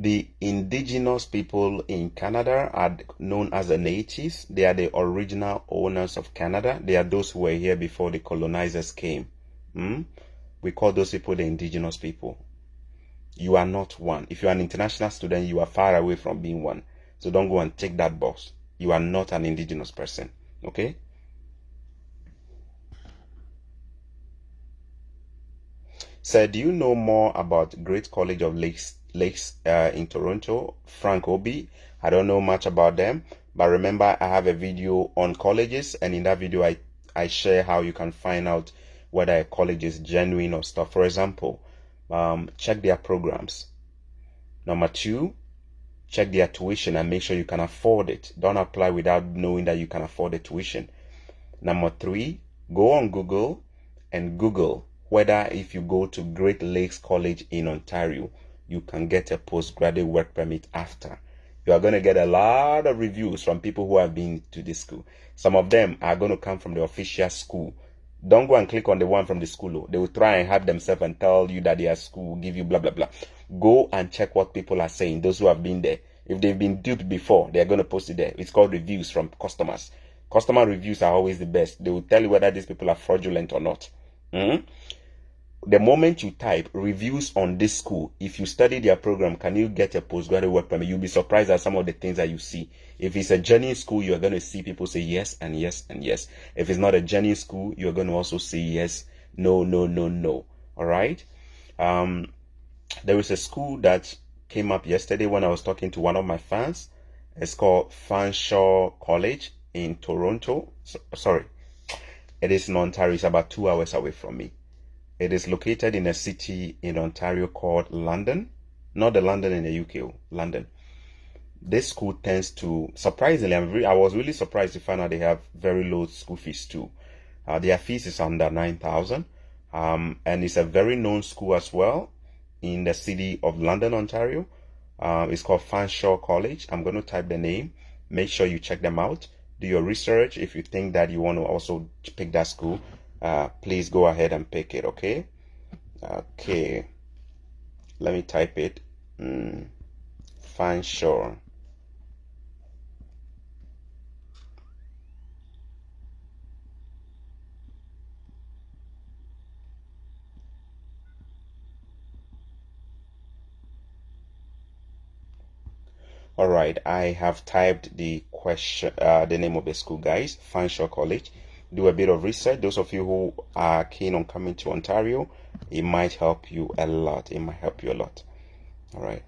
The indigenous people in Canada are known as the natives. They are the original owners of Canada. They are those who were here before the colonizers came. We call those people the indigenous people. You are not one. If you are an international student, you are far away from being one. So don't go and take that box. You are not an indigenous person. Okay? So, do you know more about Great College of Lakes in Toronto? Frank Obi. I don't know much about them, but remember I have a video on colleges, and in that video I share how you can find out whether a college is genuine or stuff. For example, check their programs. Number 2, check their tuition and make sure you can afford it. Don't apply without knowing that you can afford the tuition. Number 3, go on Google and Google whether if you go to Great Lakes College in Ontario, you can get a postgraduate work permit after. You are going to get a lot of reviews from people who have been to this school. Some of them are going to come from the official school. Don't go and click on the one from the school. They will try and hype themselves and tell you that their school will give you blah, blah, blah. Go and check what people are saying, those who have been there. If they've been duped before, they're going to post it there. It's called reviews from customers. Customer reviews are always the best. They will tell you whether these people are fraudulent or not. The moment you type reviews on this school, if you study their program, can you get a postgraduate work permit? You'll be surprised at some of the things that you see. If it's a genuine school, you're going to see people say yes and yes and yes. If it's not a genuine school, you're going to also say yes, no, no, no, no. All right. There is a school that came up yesterday when I was talking to one of my fans. It's called Fanshawe College in Toronto. Sorry, it is in Ontario. It's about 2 hours away from me. It is located in a city in Ontario called London. Not the London in the UK, London. This school tends to, surprisingly, I was really surprised to find out they have very low school fees too. Their fees is under 9,000. And it's a very known school as well in the city of London, Ontario. It's called Fanshawe College. I'm going to type the name. Make sure you check them out. Do your research. If you think that you want to also pick that school, please go ahead and pick it. Okay. Let me type it. Fanshawe. All right, I have typed the question, the name of the school, guys. Fanshawe College. Do a bit of research. Those of you who are keen on coming to Ontario, it might help you a lot. It might help you a lot. All right.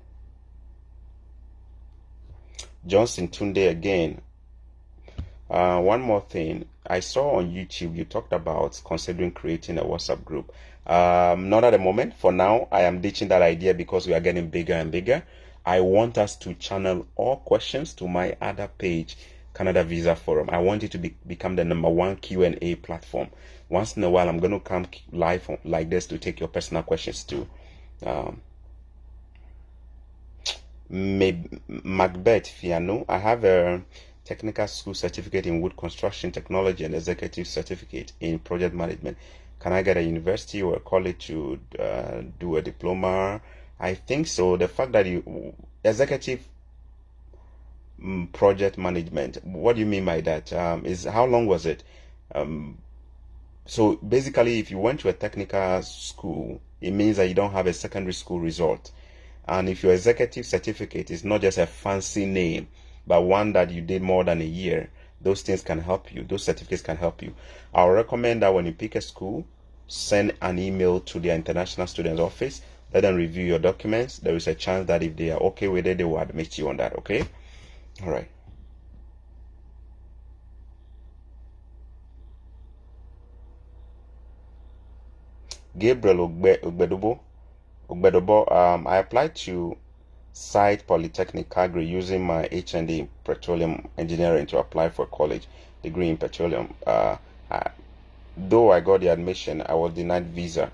Johnson Tunde again. One more thing. I saw on YouTube you talked about considering creating a WhatsApp group. Not at the moment. For now, I am ditching that idea because we are getting bigger and bigger. I want us to channel all questions to my other page, Canada Visa Forum. I want it to become the #1 Q&A platform. Once in a while, I'm going to come live like this to take your personal questions too. Macbeth Fiano. I have a technical school certificate in wood construction technology and executive certificate in project management. Can I get a university or a college to do a diploma? I think so. The fact that you executive project management, what do you mean by that? Is how long was it? So basically, if you went to a technical school, it means that you don't have a secondary school result. And if your executive certificate is not just a fancy name, but one that you did more than a year, those things can help you. Those certificates can help you. I'll recommend that when you pick a school, send an email to their international students office. Let them review your documents. There is a chance that if they are okay with it, they will admit you on that. Okay? All right. Gabriel Ogbedobo, I applied to Site Polytechnic Calgary using my HND in petroleum engineering to apply for college degree in petroleum. Though I got the admission, I was denied visa,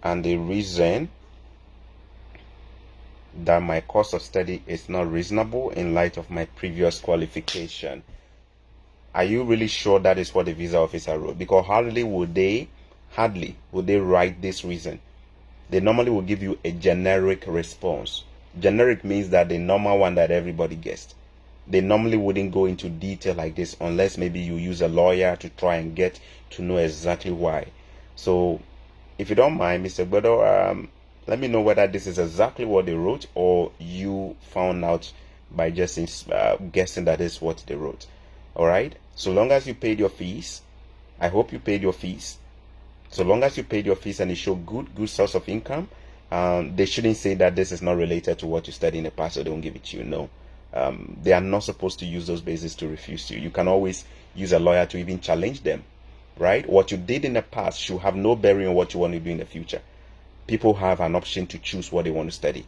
and the reason that my course of study is not reasonable in light of my previous qualification. Are you really sure that is what the visa officer wrote? Because hardly would they write this reason. They normally will give you a generic response. Generic means that the normal one that everybody gets. They normally wouldn't go into detail like this unless maybe you use a lawyer to try and get to know exactly why. So if you don't mind, Mr. Gbedo, let me know whether this is exactly what they wrote or you found out by just guessing that is what they wrote. All right. So long as you paid your fees, I hope you paid your fees. So long as you paid your fees and you show good source of income, they shouldn't say that this is not related to what you studied in the past, so they won't give it to you. No. They are not supposed to use those bases to refuse you. You can always use a lawyer to even challenge them, right? What you did in the past should have no bearing on what you want to do in the future. People have an option to choose what they want to study.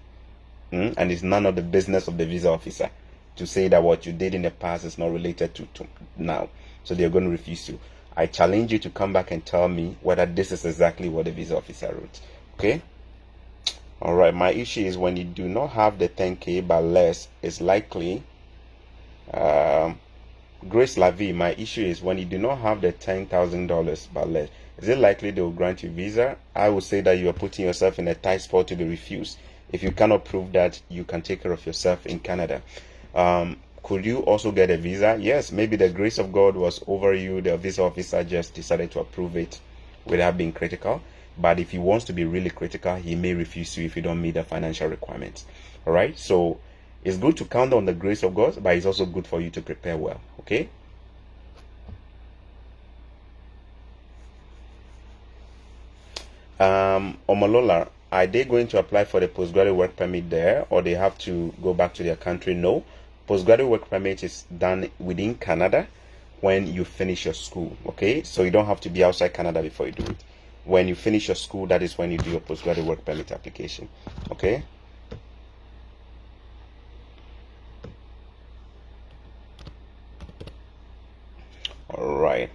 And it's none of the business of the visa officer to say that what you did in the past is not related to now. So they're going to refuse you. I challenge you to come back and tell me whether this is exactly what the visa officer wrote. Okay? All right. My issue is when you do not have the 10K but less, it's likely. Grace Lavi, my issue is when you do not have the $10,000 but less, is it likely they will grant you visa? I would say that you are putting yourself in a tight spot to be refused. If you cannot prove that, you can take care of yourself in Canada. Could you also get a visa? Yes, maybe the grace of God was over you. The visa officer just decided to approve it without being critical. But if he wants to be really critical, he may refuse you if you don't meet the financial requirements. All right. So it's good to count on the grace of God, but it's also good for you to prepare well. Okay. Omolola, are they going to apply for the postgraduate work permit there, or they have to go back to their country? No. Postgraduate work permit is done within Canada when you finish your school. Okay, so you don't have to be outside Canada before you do it. When you finish your school, that is when you do your postgraduate work permit application. Okay. All right.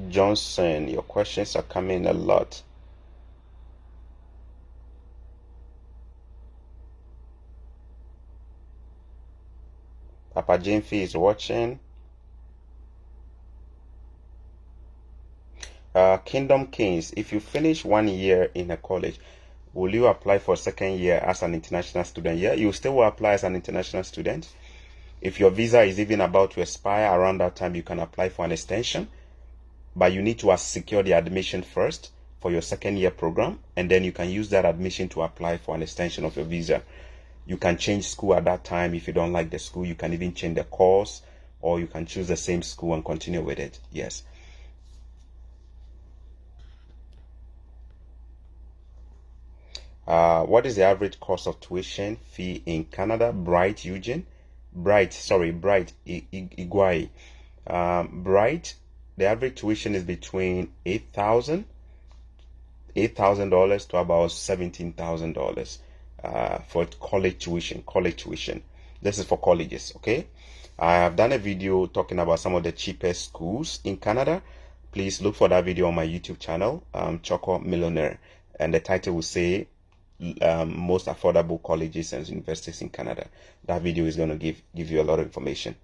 Johnson, your questions are coming a lot. Papa Jimfi is watching. Kingdom Kings, if you finish 1 year in a college, will you apply for second year as an international student? Yeah, you still will apply as an international student. If your visa is even about to expire around that time, you can apply for an extension. But you need to secure the admission first for your second year program, and then you can use that admission to apply for an extension of your visa. You can change school at that time if you don't like the school. You can even change the course, or you can choose the same school and continue with it. Yes. What is the average cost of tuition fee in Canada? Bright Iguai. Bright, the average tuition is between $8,000 to about $17,000 for college tuition. This is for colleges. Okay, I have done a video talking about some of the cheapest schools in Canada. Please look for that video on my YouTube channel, Chorkor Millionaire, and the title will say most affordable colleges and universities in Canada. That video is going to give you a lot of information.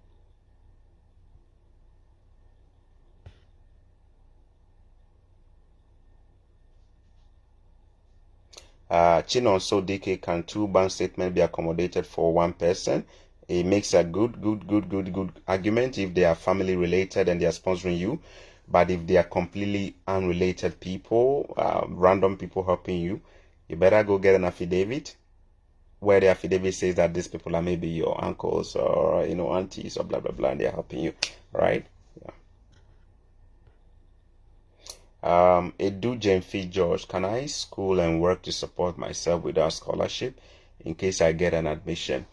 Chinon, so DK, can two bank statements be accommodated for one person? It makes a good argument if they are family related and they are sponsoring you. But if they are completely unrelated people, random people helping you, you better go get an affidavit where the affidavit says that these people are maybe your uncles or aunties or blah blah blah, and they are helping you, right? Edu Jenfi George, can I school and work to support myself without scholarship in case I get an admission?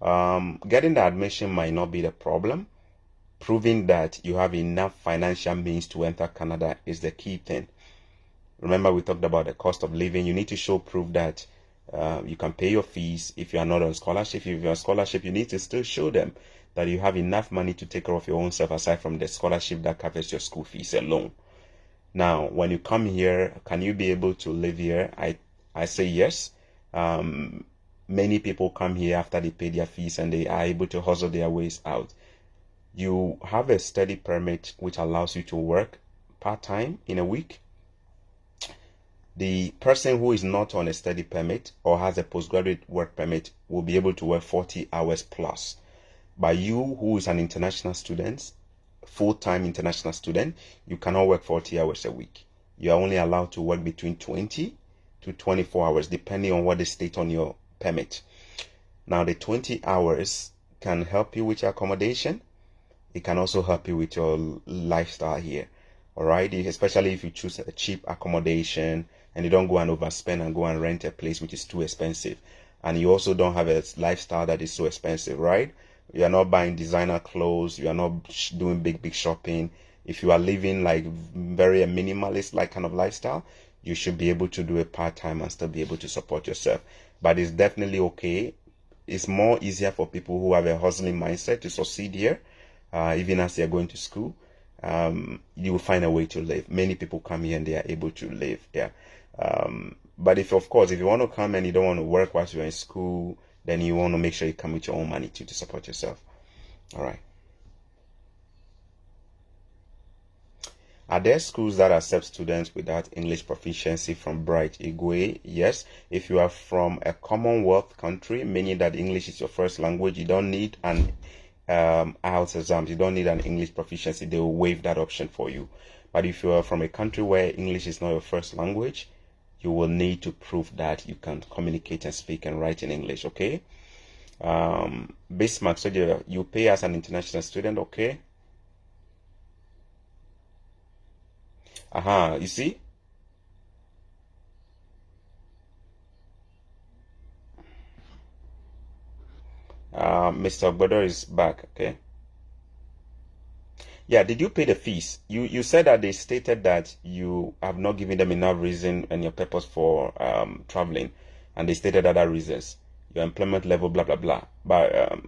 Getting the admission might not be the problem. Proving that you have enough financial means to enter Canada is the key thing. Remember, we talked about the cost of living. You need to show proof that you can pay your fees if you are not on scholarship. If you're on scholarship, you need to still show them that you have enough money to take care of your own self aside from the scholarship that covers your school fees alone. Now, when you come here, can you be able to live here? I say yes. Many people come here after they pay their fees and they are able to hustle their ways out. You have a study permit which allows you to work part-time in a week. The person who is not on a study permit or has a postgraduate work permit will be able to work 40 hours plus. But you, who is an international student, full-time international student, you cannot work 40 hours a week. You are only allowed to work between 20 to 24 hours, depending on what is stated on your permit. Now, the 20 hours can help you with your accommodation. It can also help you with your lifestyle here. All right, especially if you choose a cheap accommodation and you don't go and overspend and go and rent a place which is too expensive, and you also don't have a lifestyle that is so expensive, right? You are not buying designer clothes, you are not doing big shopping. If you are living like very a minimalist like kind of lifestyle, you should be able to do a part-time and still be able to support yourself. But it's definitely okay. It's more easier for people who have a hustling mindset to succeed here, even as they are going to school. You will find a way to live. Many people come here and they are able to live there. But if you want to come and you don't want to work whilst you're in school, then you want to make sure you come with your own money too to support yourself. All right. Are there schools that accept students without English proficiency from Bright Igwe? Yes. If you are from a Commonwealth country, meaning that English is your first language, you don't need an IELTS exam. You don't need an English proficiency. They will waive that option for you. But if you are from a country where English is not your first language, you will need to prove that you can communicate and speak and write in English, okay? Bismarck, so you pay as an international student, okay? You see? Mr. Obodo is back, okay? Yeah, did you pay the fees? You said that they stated that you have not given them enough reason and your purpose for traveling, and they stated other reasons, your employment level, blah blah blah. But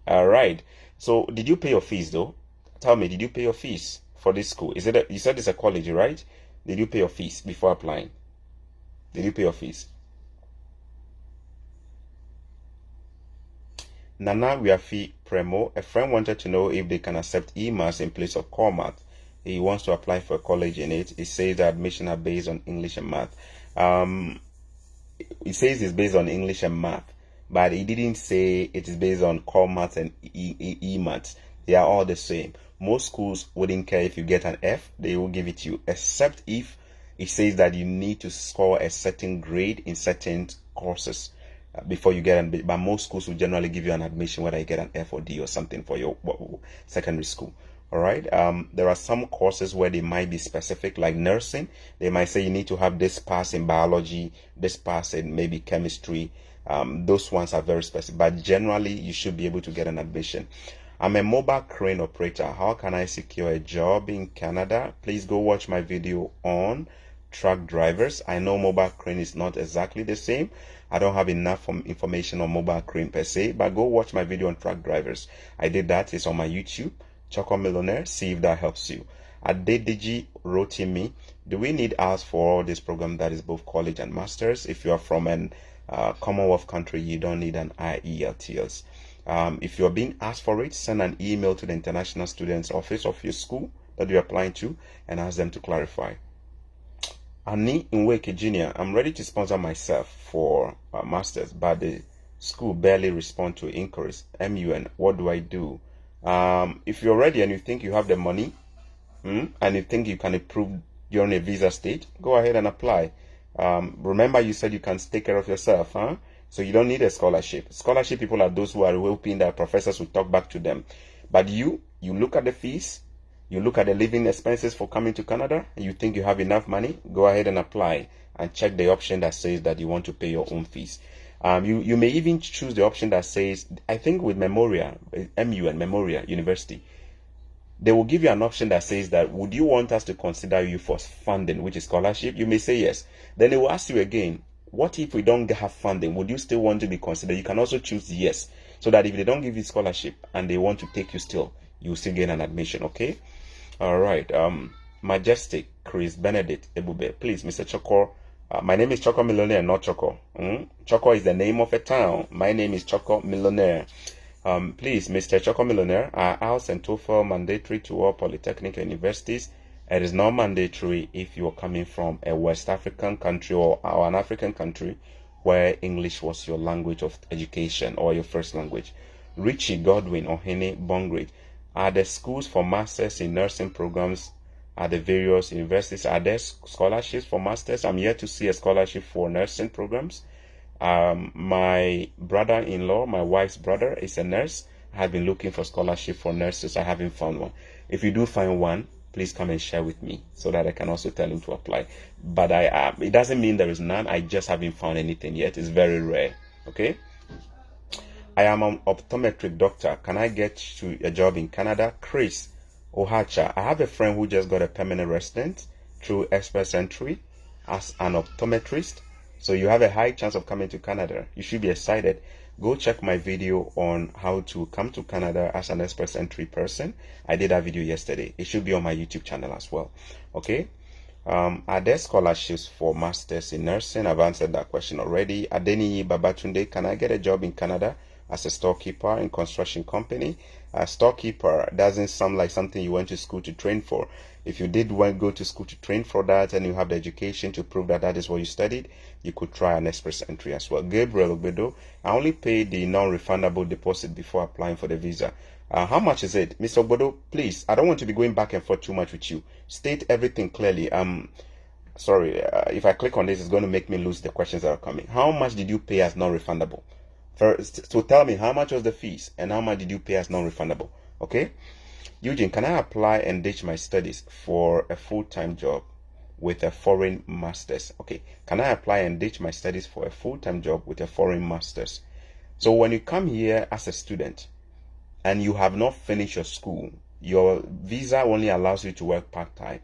all right. So did you pay your fees though? Tell me, did you pay your fees for this school? You said it's a college, right? Did you pay your fees before applying? Did you pay your fees? Nana Wiafi Premo, a friend wanted to know if they can accept e-maths in place of core math. He wants to apply for a college in it. It says that admission are based on English and math. It says it's based on English and math, but it didn't say it is based on core maths and e-maths. They are all the same. Most schools wouldn't care if you get an F. They will give it to you, except if it says that you need to score a certain grade in certain courses before you get an. But most schools will generally give you an admission whether you get an F or D or something for your secondary school. All right. There are some courses where they might be specific, like nursing. They might say you need to have this pass in biology, this pass in maybe chemistry. Those ones are very specific, but generally you should be able to get an admission. I'm a mobile crane operator. How can I secure a job in Canada? Please go watch my video on truck drivers. I know mobile crane is not exactly the same. I don't have enough information on mobile crane per se, but go watch my video on truck drivers. I did that. It's on my YouTube, Chorkor Millionaire. See if that helps you. Adedeji Rotimi, do we need us for all this program that is both college and masters? If you are from an Commonwealth country, you don't need an IELTS. If you're being asked for it, send an email to the International Students Office of your school that you're applying to and ask them to clarify. Ani Nweke Jr., I'm ready to sponsor myself for masters, but the school barely respond to inquiries. MUN, what do I do? If you're ready and you think you have the money, and you think you can improve during a visa stage, go ahead and apply. Remember, you said you can take care of yourself, huh? So you don't need a scholarship. Scholarship people are those who are hoping that professors will talk back to them. But you look at the fees, you look at the living expenses for coming to Canada, and you think you have enough money, go ahead and apply and check the option that says that you want to pay your own fees. You may even choose the option that says, I think with Memoria, MUN, Memoria University, they will give you an option that says that, would you want us to consider you for funding, which is scholarship? You may say yes. Then they will ask you again, what if we don't have funding? Would you still want to be considered? You can also choose yes, so that if they don't give you scholarship and they want to take you still, you will still get an admission, okay? All right. Majestic Chris Benedict Ebube, please, Mr. Chorkor. My name is Chorkor Millionaire, not Chorkor. Chorkor is the name of a town. My name is Chorkor Millionaire. Please, Mr. Chorkor Millionaire, are IELTS and TOEFL mandatory to all polytechnic universities? It is not mandatory if you are coming from a West African country or an African country where English was your language of education or your first language. Richie Godwin Ohene Bongrid, are there schools for masters in nursing programs at the various universities? Are there scholarships for masters? I'm yet to see a scholarship for nursing programs. My brother-in-law, my wife's brother, is a nurse. I have been looking for scholarship for nurses. I haven't found one. If you do find one, please come and share with me so that I can also tell him to apply. But it doesn't mean there is none. I just haven't found anything yet. It's very rare. Okay. I am an optometric doctor. Can I get to a job in Canada? Chris Ohacha. I have a friend who just got a permanent resident through Express Entry as an optometrist. So you have a high chance of coming to Canada. You should be excited. Go check my video on how to come to Canada as an Express Entry person. I did that video yesterday. It should be on my YouTube channel as well. Okay. Are there scholarships for masters in nursing? I've answered that question already. Adeni Babatunde, can I get a job in Canada as a storekeeper in construction company? A storekeeper doesn't sound like something you went to school to train for. If you did go to school to train for that and you have the education to prove that that is what you studied, you could try an Express Entry as well. Gabriel Obedo, I only paid the non-refundable deposit before applying for the visa. How much is it? Mr. Obodo, please, I don't want to be going back and forth too much with you. State everything clearly. Sorry, if I click on this, it's going to make me lose the questions that are coming. How much did you pay as non-refundable? First, so tell me, how much was the fees and how much did you pay as non-refundable? Okay? Eugene, can I apply and ditch my studies for a full-time job with a foreign master's? Okay, can I apply and ditch my studies for a full-time job with a foreign master's? So when you come here as a student and you have not finished your school, your visa only allows you to work part-time.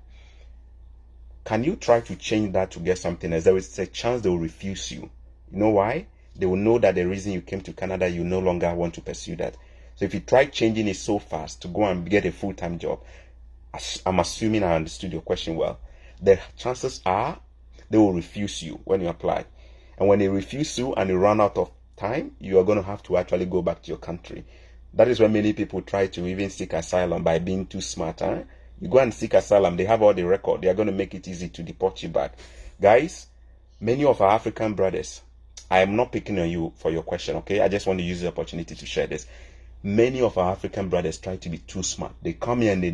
Can you try to change that to get something else? There is a chance they will refuse you. You know why? They will know that the reason you came to Canada, you no longer want to pursue that. So if you try changing it so fast to go and get a full-time job, I'm assuming I understood your question well, the chances are they will refuse you when you apply. And when they refuse you and you run out of time, you are going to have to actually go back to your country. That is when many people try to even seek asylum by being too smart. Huh? You go and seek asylum, they have all the record. They are going to make it easy to deport you back. Guys, many of our African brothers, I am not picking on you for your question, okay? I just want to use the opportunity to share this. Many of our African brothers try to be too smart. They come here and they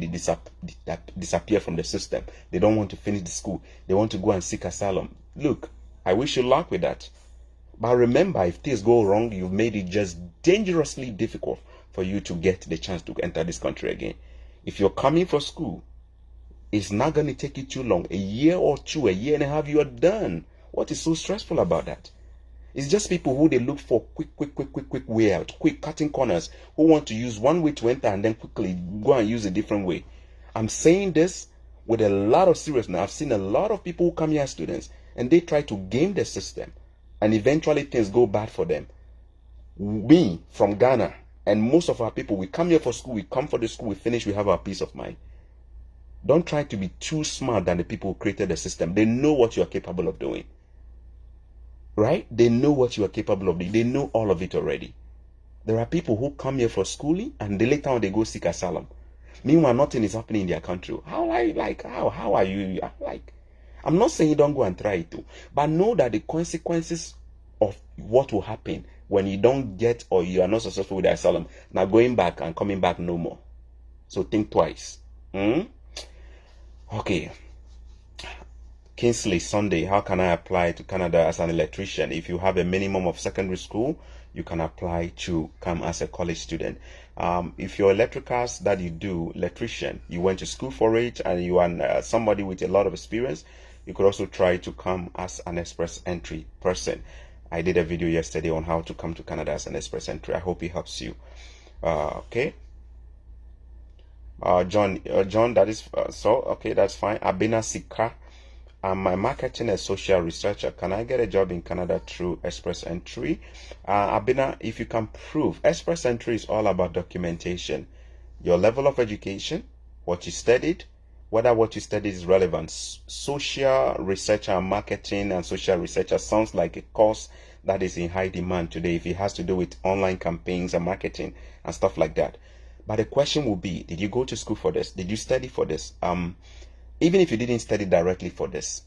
disappear from the system. They don't want to finish the school. They want to go and seek asylum. Look, I wish you luck with that. But remember, if things go wrong, you've made it just dangerously difficult for you to get the chance to enter this country again. If you're coming for school, it's not going to take you too long. A year or two, a year and a half, you are done. What is so stressful about that? It's just people who they look for quick way out, quick cutting corners, who want to use one way to enter and then quickly go and use a different way. I'm saying this with a lot of seriousness. I've seen a lot of people who come here as students and they try to game the system and eventually things go bad for them. We from Ghana and most of our people, we come here for school, we come for the school, we finish, we have our peace of mind. Don't try to be too smart than the people who created the system. They know what you are capable of doing. Right? They know what you are capable of doing. They know all of it already. There are people who come here for schooling and later on they go seek asylum. Meanwhile, nothing is happening in their country. How are you like? How are you like? I'm not saying don't go and try it too, but know that the consequences of what will happen when you don't get or you are not successful with the asylum, now going back and coming back no more. So think twice. Okay. Kingsley Sunday, how can I apply to Canada as an electrician? If you have a minimum of secondary school, you can apply to come as a college student. If you're electricals that you do, electrician, you went to school for it and you are somebody with a lot of experience, you could also try to come as an express entry person. I did a video yesterday on how to come to Canada as an express entry. I hope it helps you. Okay. John, that is so okay. That's fine. Abina Sika. I'm a marketing and social researcher. Can I get a job in Canada through Express Entry? Abina, if you can prove, Express Entry is all about documentation. Your level of education, what you studied, whether what you studied is relevant. Social researcher and marketing and social researcher sounds like a course that is in high demand today if it has to do with online campaigns and marketing and stuff like that. But the question will be, did you go to school for this? Did you study for this? Even if you didn't study directly for this,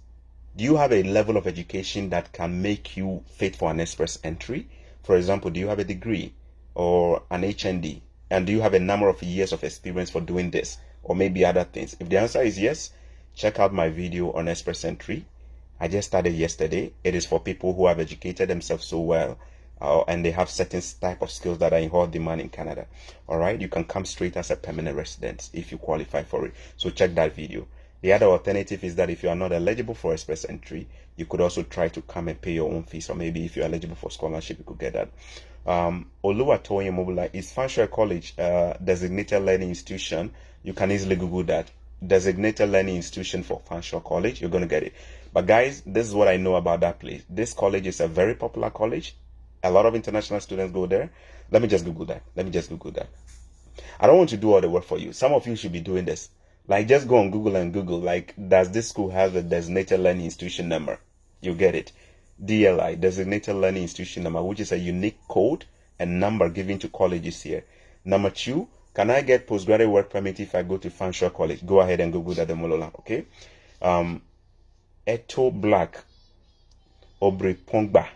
do you have a level of education that can make you fit for an express entry? For example, do you have a degree or an HND? And do you have a number of years of experience for doing this? Or maybe other things? If the answer is yes, check out my video on express entry. I just started yesterday. It is for people who have educated themselves so well and they have certain type of skills that are in hot demand in Canada. All right, you can come straight as a permanent resident if you qualify for it. So check that video. The other alternative is that if you are not eligible for express entry, you could also try to come and pay your own fees, or maybe if you're eligible for scholarship, you could get that. Oluwatoyin Mobula, is Fanshawe College designated learning institution? You can easily Google that. Designated learning institution for Fanshawe College. You're going to get it. But guys, this is what I know about that place. This college is a very popular college. A lot of international students go there. Let me just Google that. I don't want to do all the work for you. Some of you should be doing this. Like, just go on Google and Google, like, does this school have a designated learning institution number? You get it. DLI, designated learning institution number, which is a unique code and number given to colleges here. Number 2, can I get postgraduate work permit if I go to Fanshawe College? Go ahead and Google that, Demolola, okay? Eto Black, Obre Pongba.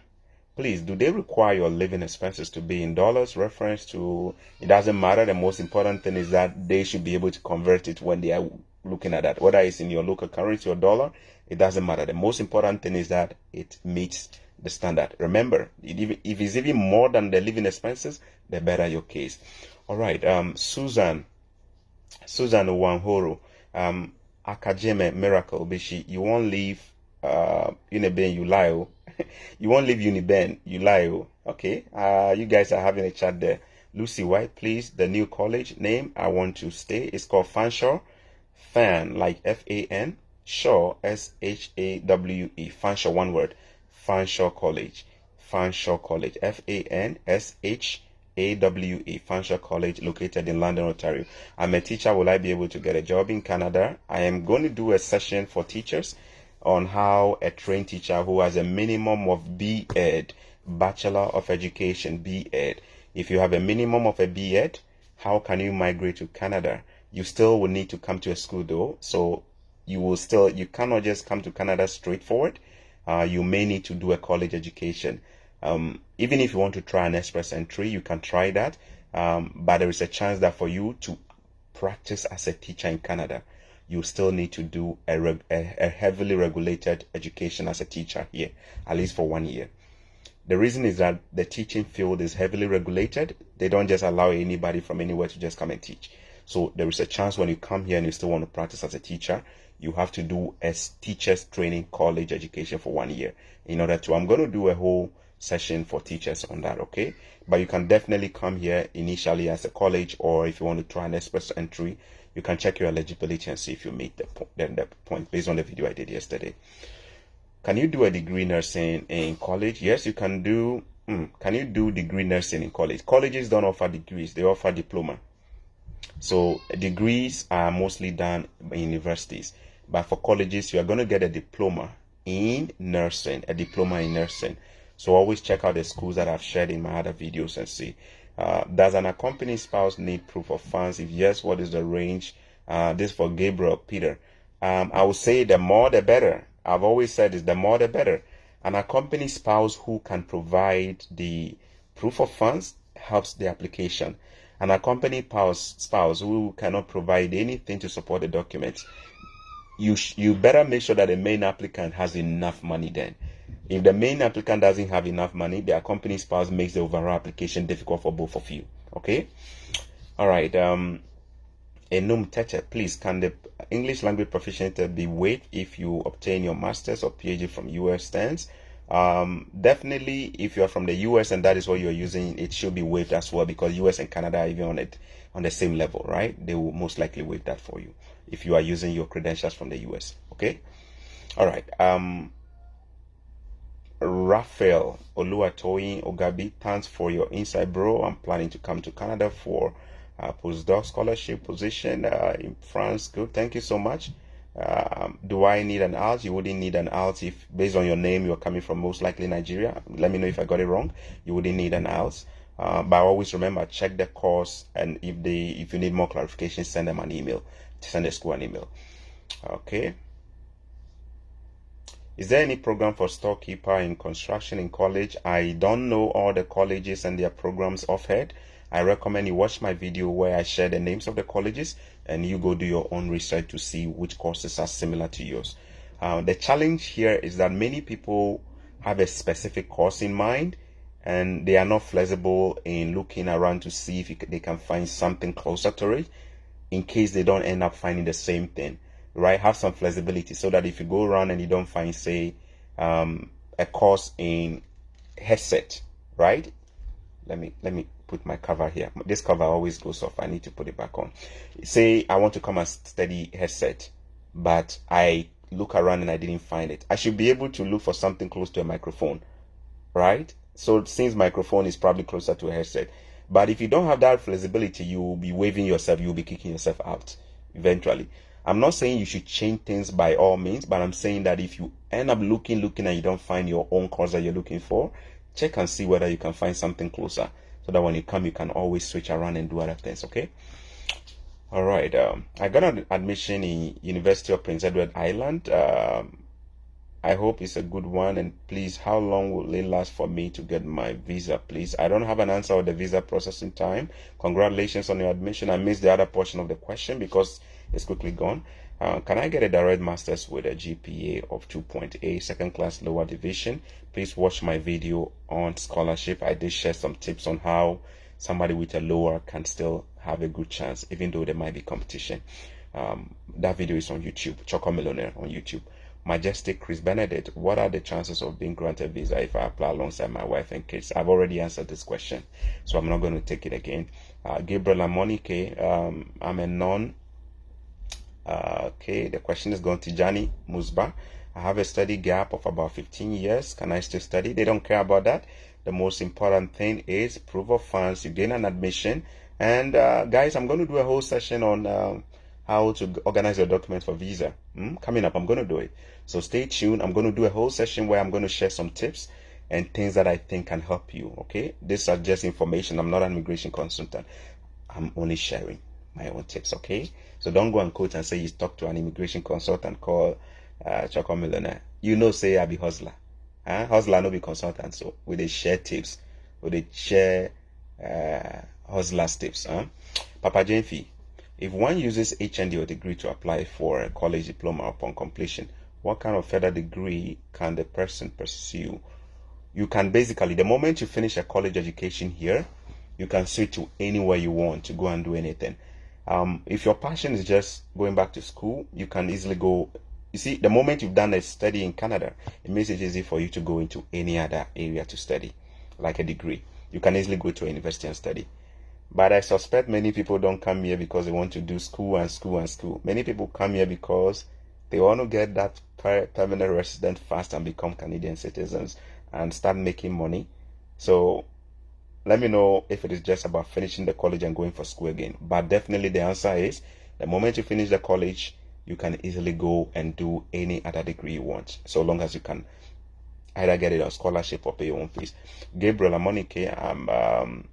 Please, do they require your living expenses to be in dollars? Reference to, it doesn't matter. The most important thing is that they should be able to convert it when they are looking at that. Whether it's in your local currency or dollar, it doesn't matter. The most important thing is that it meets the standard. Remember, if it's even more than the living expenses, the better your case. All right, Susan Wanhoro, Akajeme Miracle, Bishi, you won't leave Uniben, you lie. You won't leave Uniben, you lie. Okay, you guys are having a chat there. Lucy White, please, the new college name I want to stay is called Fanshawe. Fan, like F-A-N, Shaw, S-H-A-W-E, Fanshawe, one word, Fanshawe College, F-A-N-S-H-A-W-E, Fanshawe College, located in London, Ontario. I'm a teacher. Will I be able to get a job in Canada? I am going to do a session for teachers on how a trained teacher who has a minimum of B.Ed, Bachelor of Education, B.Ed. If you have a minimum of a B.Ed, how can you migrate to Canada? You still will need to come to a school though, so you cannot just come to Canada straightforward. You may need to do a college education. Even if you want to try an express entry, you can try that. But there is a chance that for you to practice as a teacher in Canada, you still need to do a heavily regulated education as a teacher here, at least for 1 year. The reason is that the teaching field is heavily regulated. They don't just allow anybody from anywhere to just come and teach. So there is a chance when you come here and you still want to practice as a teacher, you have to do a teacher's training college education for 1 year in order to, I'm going to do a whole session for teachers on that, okay? But you can definitely come here initially as a college, or if you want to try an express entry, you can check your eligibility and see if you meet the point based on the video I did yesterday. Can you do a degree nursing in college? Yes, you can do. Can you do degree nursing in college? Colleges don't offer degrees, they offer diploma. So degrees are mostly done by universities, but for colleges, you are going to get a diploma in nursing, So always check out the schools that I've shared in my other videos and see. Does an accompanying spouse need proof of funds? If yes, what is the range? This for Gabriel Peter. I would say the more the better. I've always said is the more the better. An accompanying spouse who can provide the proof of funds helps the application. An accompanying spouse who cannot provide anything to support the documents, you better make sure that the main applicant has enough money then. If the main applicant doesn't have enough money, the accompanying spouse makes the overall application difficult for both of you. Okay? All right. Enum Teche, please, can the English language proficiency be waived if you obtain your master's or PhD from US stands? Definitely, if you're from the US and that is what you're using, it should be waived as well, because US and Canada are even on the same level, right? They will most likely waive that for you if you are using your credentials from the US. Okay. All right. Raphael Oluwatoyin Ogabi, thanks for your insight, bro. I'm planning to come to Canada for postdoc scholarship position in France. Good. Thank you so much. Do I need an ALS? You wouldn't need an ALS if, based on your name, you're coming from most likely Nigeria. Let me know if I got it wrong. You wouldn't need an ALS. But always remember, check the course, and if you need more clarification, send them an email. Send the school an email. Okay. Is there any program for storekeeper in construction in college? I don't know all the colleges and their programs offhand. I recommend you watch my video where I share the names of the colleges and you go do your own research to see which courses are similar to yours. The challenge here is that many people have a specific course in mind and they are not flexible in looking around to see if they can find something closer to it in case they don't end up finding the same thing. Right? Have some flexibility so that if you go around and you don't find, say, a course in headset, right? Let me put my cover here. This cover always goes off. I need to put it back on. Say I want to come and study headset, but I look around and I didn't find it. I should be able to look for something close to a microphone, right? So since microphone is probably closer to a headset, but if you don't have that flexibility, you will be waving yourself. You will be kicking yourself out eventually. I'm not saying you should change things by all means, but I'm saying that if you end up looking and you don't find your own course that you're looking for, check and see whether you can find something closer so that when you come, you can always switch around and do other things, okay? All right. I got an admission in University of Prince Edward Island. I hope it's a good one. And please, how long will it last for me to get my visa, please? I don't have an answer on the visa processing time. Congratulations on your admission. I missed the other portion of the question because it's quickly gone. Can I get a direct master's with a GPA of 2.8, second class lower division? Please watch my video on scholarship. I did share some tips on how somebody with a lower can still have a good chance, even though there might be competition. That video is on YouTube, Chorkor Millionaire on YouTube. Majestic Chris Benedict, what are the chances of being granted visa if I apply alongside my wife and kids? I've already answered this question, so I'm not going to take it again. Gabriel Amonike, I'm a non. Okay, the question is going to Johnny Musba. I have a study gap of about 15 years. Can I still study? They don't care about that. The most important thing is proof of funds. You gain an admission. And guys, I'm going to do a whole session on how to organize your documents for visa. Coming up, I'm going to do it. So stay tuned. I'm going to do a whole session where I'm going to share some tips and things that I think can help you. Okay, these are just information. I'm not an immigration consultant. I'm only sharing my own tips. Okay, so don't go and quote and say you talk to an immigration consultant called Chorkor Millionaire. You know, say I be hustler. Hustler no be consultant. So we they share tips. We they share hustlers tips. Papa Jenfi. If one uses HND or degree to apply for a college diploma upon completion, what kind of further degree can the person pursue? You can basically, the moment you finish a college education here, you can switch to anywhere you want to go and do anything. If your passion is just going back to school, you can easily go. You see, the moment you've done a study in Canada, it makes it easy for you to go into any other area to study, like a degree. You can easily go to a university and study. But I suspect many people don't come here because they want to do school and school and school. Many people come here because they want to get that permanent resident fast and become Canadian citizens and start making money. So Let me know if it is just about finishing the college and going for school again. But definitely the answer is the moment you finish the college, you can easily go and do any other degree you want, so long as you can either get it on scholarship or pay your own fees. Gabriel Amonike,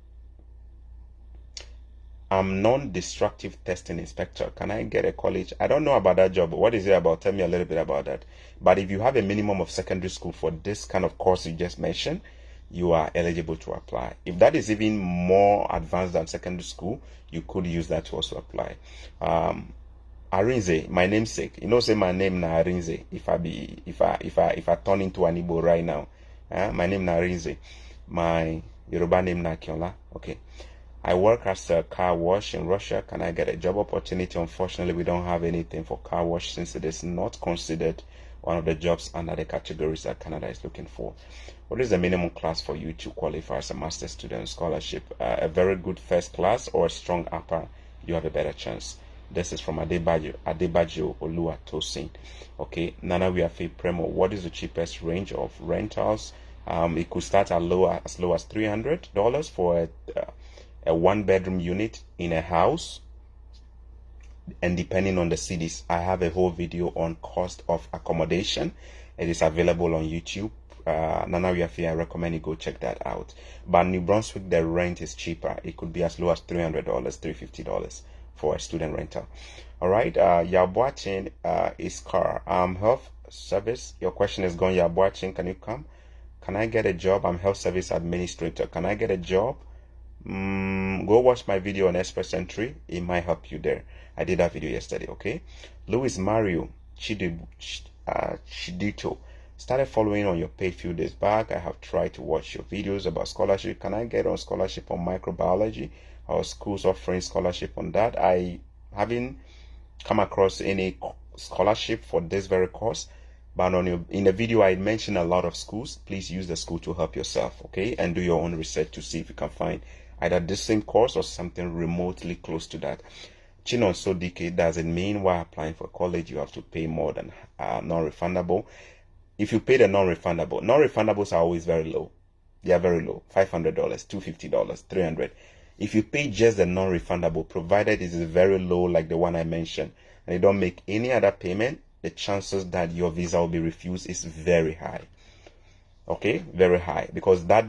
I'm non-destructive testing inspector. Can I get a college? I don't know about that job. What is it about? Tell me a little bit about that. But if you have a minimum of secondary school for this kind of course you just mentioned, you are eligible to apply. If that is even more advanced than secondary school, you could use that to also apply. Arinze, my namesake. You know, say my name na Arinze. If I turn into an Igbo right now, my name na Arinze. My Yoruba name na Kiola. Okay. I work as a car wash in Russia. Can I get a job opportunity? Unfortunately, we don't have anything for car wash since it is not considered one of the jobs under the categories that Canada is looking for. What is the minimum class for you to qualify as a master's student scholarship? A very good first class or a strong upper, you have a better chance. This is from Adebajo Olua Tosin. Okay, Nana Wiafe Premo. What is the cheapest range of rentals? It could start as low as $300 for a one-bedroom unit in a house, and depending on the cities, I have a whole video on cost of accommodation. It is available on YouTube. Nana Wiafi, I recommend you go check that out. But New Brunswick, the rent is cheaper. It could be as low as $300, $350 for a student rental. All right, Yabuachin is car health service. Your question is going, Yabuachin, can you come? Can I get a job? I'm health service administrator. Can I get a job? Go watch my video on Express Entry. It might help you there. I did that video yesterday. Okay. Luis Mario Chidito started following on your page few days back. I have tried to watch your videos about scholarship. Can I get on scholarship on microbiology or schools offering scholarship on that? I haven't come across any scholarship for this very course, but in the video I mentioned a lot of schools. Please use the school to help yourself, okay, and do your own research to see if you can find either the same course or something remotely close to that. Chinon Sodike doesn't mean while applying for college you have to pay more than non-refundable. If you pay the non-refundables are always very low. They are very low. $500, $250, $300. If you pay just the non-refundable, provided it is very low like the one I mentioned, and you don't make any other payment, the chances that your visa will be refused is very high. Okay, very high, because that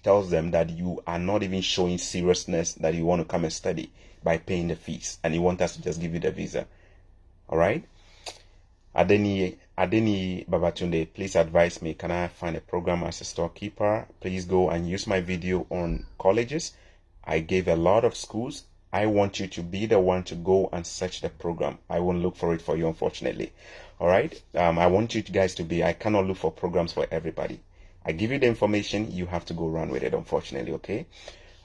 tells them that you are not even showing seriousness that you want to come and study by paying the fees, and you want us to just give you the visa. All right. Adeni Babatunde, please advise me. Can I find a program as a storekeeper? Please go and use my video on colleges. I gave a lot of schools. I want you to be the one to go and search the program. I won't look for it for you, unfortunately. All right. I want you guys to be. I cannot look for programs for everybody. I give you the information, you have to go run with it, unfortunately, okay?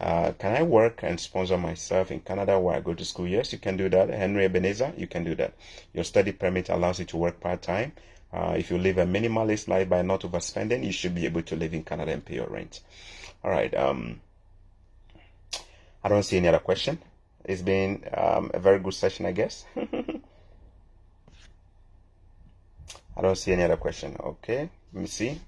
Can I work and sponsor myself in Canada where I go to school? Yes, you can do that. Henry Ebenezer, you can do that. Your study permit allows you to work part-time. If you live a minimalist life by not overspending, you should be able to live in Canada and pay your rent. All right. I don't see any other question. It's been a very good session, I guess. I don't see any other question. Okay, let me see.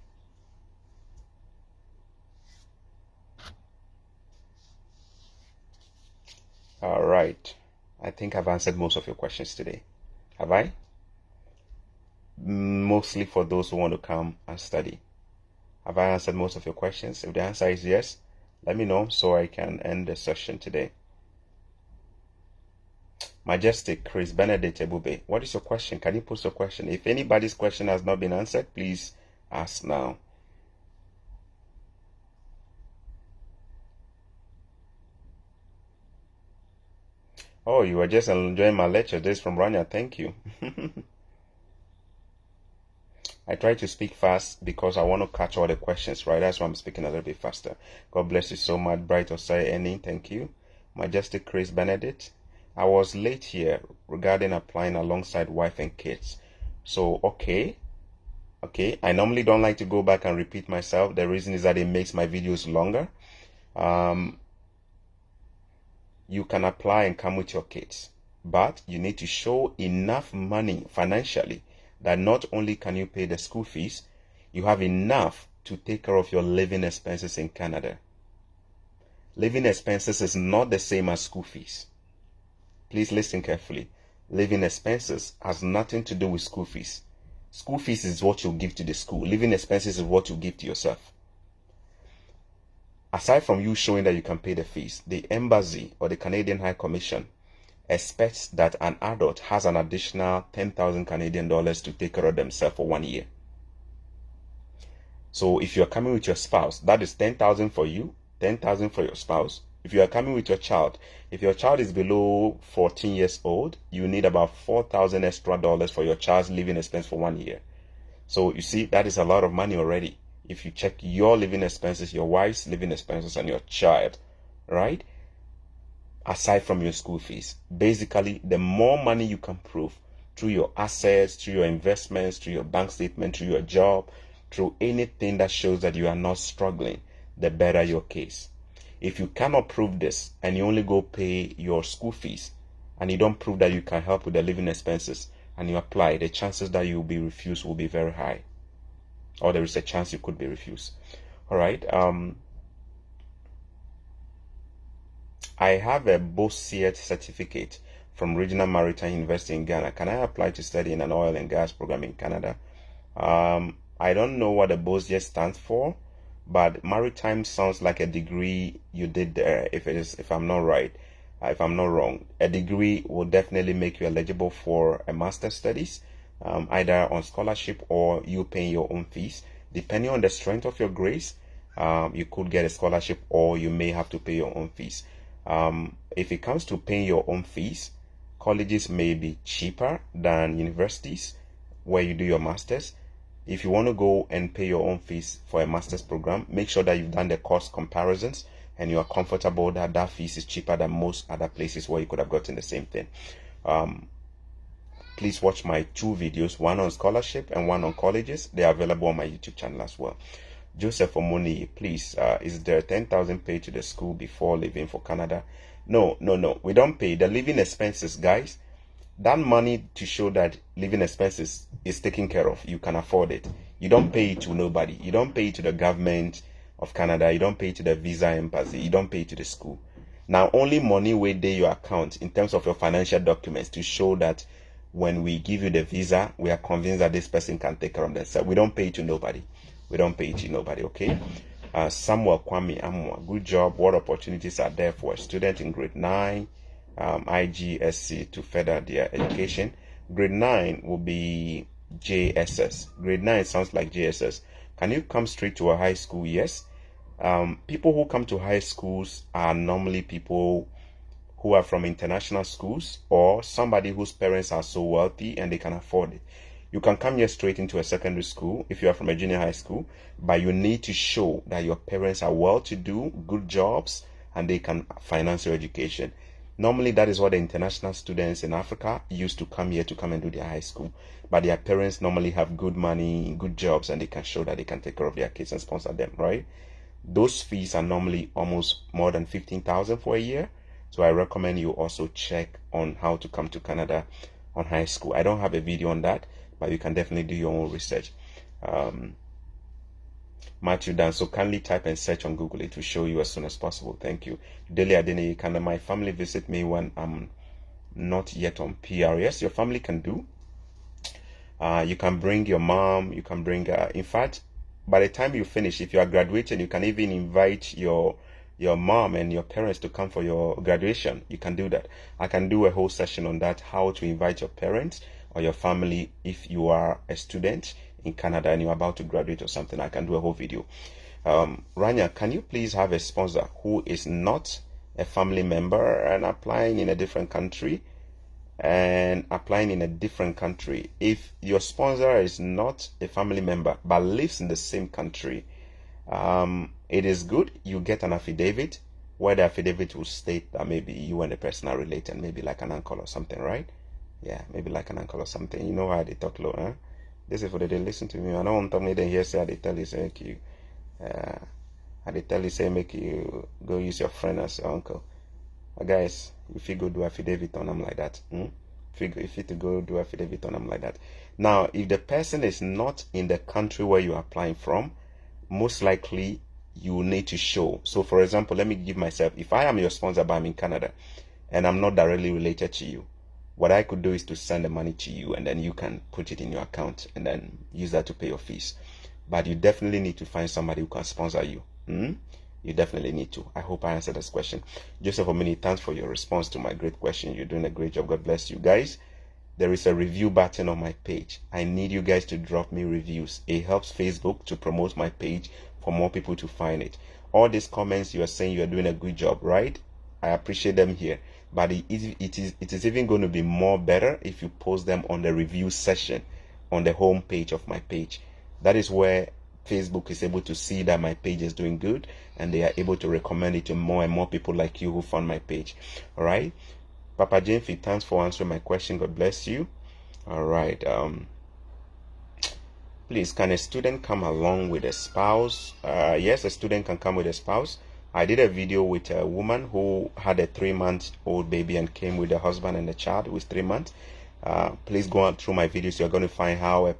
All right. I think I've answered most of your questions today. Have I? Mostly for those who want to come and study. Have I answered most of your questions? If the answer is yes, let me know so I can end the session today. Majestic Chris Benedict Ebube, what is your question? Can you post your question? If anybody's question has not been answered, please ask now. Oh, you were just enjoying my lecture. This from Rania. Thank you. I try to speak fast because I want to catch all the questions, right? That's why I'm speaking a little bit faster. God bless you so much. Bright Osai Eni, thank you. Majestic Chris Benedict. I was late here regarding applying alongside wife and kids. So, okay. I normally don't like to go back and repeat myself. The reason is that it makes my videos longer. You can apply and come with your kids, but you need to show enough money financially that not only can you pay the school fees, you have enough to take care of your living expenses in Canada. Living expenses is not the same as school fees. Please listen carefully. Living expenses has nothing to do with school fees. School fees is what you give to the school. Living expenses is what you give to yourself. Aside from you showing that you can pay the fees, the embassy or the Canadian High Commission expects that an adult has an additional 10,000 Canadian dollars to take care of themselves for 1 year. So if you're coming with your spouse, that is 10,000 for you, 10,000 for your spouse. If you are coming with your child, if your child is below 14 years old, you need about 4,000 extra dollars for your child's living expense for 1 year. So you see, that is a lot of money already. If you check your living expenses, your wife's living expenses, and your child, right? Aside from your school fees, basically, the more money you can prove through your assets, through your investments, through your bank statement, through your job, through anything that shows that you are not struggling, the better your case. If you cannot prove this and you only go pay your school fees and you don't prove that you can help with the living expenses and you apply, the chances that you will be refused will be very high. Or there is a chance you could be refused. All right. I have a Bossier certificate from Regional Maritime University in Ghana. Can I apply to study in an oil and gas program in Canada? I don't know what the Bossier stands for, but maritime sounds like a degree you did there. If I'm not right, if I'm not wrong, a degree will definitely make you eligible for a master's studies, either on scholarship or you paying your own fees. Depending on the strength of your grades, you could get a scholarship or you may have to pay your own fees. If it comes to paying your own fees, colleges may be cheaper than universities where you do your masters. If you want to go and pay your own fees for a master's program, make sure that you've done the cost comparisons and you are comfortable that that fees is cheaper than most other places where you could have gotten the same thing. Please watch my 2 videos, one on scholarship and one on colleges. They are available on my YouTube channel as well. Joseph Omoni, please, is there 10,000 paid to the school before leaving for Canada? No. We don't pay the living expenses, guys. That money to show that living expenses is taken care of, you can afford it. You don't pay it to nobody. You don't pay it to the government of Canada. You don't pay it to the visa embassy. You don't pay it to the school. Now, only money will dey your account in terms of your financial documents to show that when we give you the visa, we are convinced that this person can take care of themselves. We don't pay it to nobody. We don't pay it to nobody, okay? Samuel Kwame Amwa, good job. What opportunities are there for a student in grade 9? IGSC to further their education. Grade 9 will be JSS. Grade 9 sounds like JSS. Can you come straight to a high school? Yes. People who come to high schools are normally people who are from international schools or somebody whose parents are so wealthy and they can afford it. You can come here straight into a secondary school if you are from a junior high school, but you need to show that your parents are well-to-do, good jobs, and they can finance your education. Normally, that is what the international students in Africa used to come here to come and do their high school. But their parents normally have good money, good jobs, and they can show that they can take care of their kids and sponsor them, right? Those fees are normally almost more than 15,000 for a year. So I recommend you also check on how to come to Canada on high school. I don't have a video on that, but you can definitely do your own research. Matthew Dan, so kindly type and search on Google. It will show you as soon as possible. Thank you. Dele Adene, can my family visit me when I'm not yet on PR? Yes, your family can do. You can bring your mom. You can bring, in fact, by the time you finish, if you are graduating, you can even invite your mom and your parents to come for your graduation. You can do that. I can do a whole session on that, how to invite your parents or your family if you are a student in Canada and you're about to graduate or something. I can do a whole video. Rania, can you please have a sponsor who is not a family member and applying in a different country? If your sponsor is not a family member but lives in the same country, it is good you get an affidavit where the affidavit will state that maybe you and the person are related, maybe like an uncle or something, right? Yeah, maybe like an uncle or something. You know how they talk low, huh? This is for they listen to me. I don't want to me then hear say they tell you say make you they tell you say make you go use your friend as your uncle. Guys, if you go do affidavit on them like that, if you to go do affidavit on them like that. Now, if the person is not in the country where you're applying from, most likely you need to show. So for example, let me give myself, if I am your sponsor but I'm in Canada and I'm not directly related to you, what I could do is to send the money to you, and then you can put it in your account and then use that to pay your fees. But you definitely need to find somebody who can sponsor you. You definitely need to. I hope I answered this question. Joseph Omini, thanks for your response to my great question. You're doing a great job. God bless you guys. There is a review button on my page. I need you guys to drop me reviews. It helps Facebook to promote my page for more people to find it. All these comments, you are saying you are doing a good job, right? I appreciate them here, but it is even going to be more better if you post them on the review section on the home page of my page. That is where Facebook is able to see that my page is doing good, and they are able to recommend it to more and more people like you who found my page. All right, Papa Jamefi, thanks for answering my question. God bless you. All right, please, can a student come along with a spouse? Yes, a student can come with a spouse. I did a video with a woman who had a 3-month-old baby and came with a husband and a child who was 3 months. Please go on through my videos. You're going to find how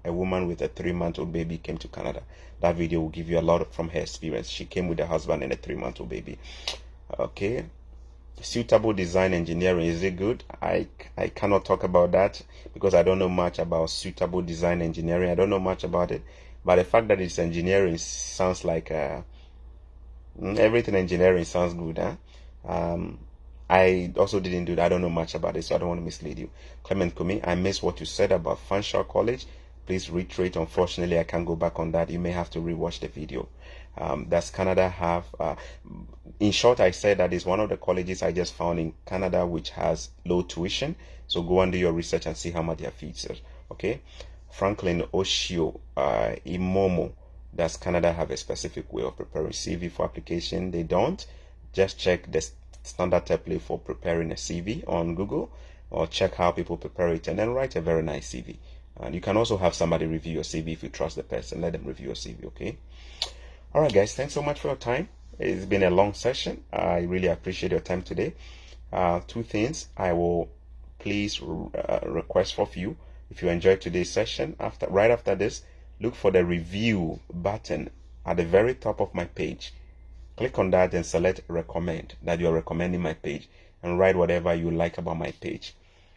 a woman with a 3-month-old baby came to Canada. That video will give you a lot from her experience. She came with a husband and a 3-month-old baby. Okay. Suitable design engineering, is it good? I cannot talk about that because I don't know much about suitable design engineering. I don't know much about it, but the fact that it's engineering sounds like everything engineering sounds good, huh? I also didn't do that. I don't know much about it, so I don't want to mislead you. Clement Kumi, I missed what you said about Fanshawe College. Please reiterate. Unfortunately, I can't go back on that. You may have to rewatch the video. Does Canada have in short, I said that is one of the colleges I just found in Canada which has low tuition. So go and do your research and see how much their fees are. Okay. Franklin Oshio, Imomo, does Canada have a specific way of preparing CV for application? They don't. Just check the standard template for preparing a CV on Google, or check how people prepare it and then write a very nice CV. And you can also have somebody review your CV if you trust the person. Let them review your CV, okay? All right, guys, thanks so much for your time. It's been a long session. I really appreciate your time today. Two things I will please request of you. If you enjoyed today's session, right after this, look for the review button at the very top of my page. Click on that and select recommend, that you're recommending my page, and write whatever you like about my page.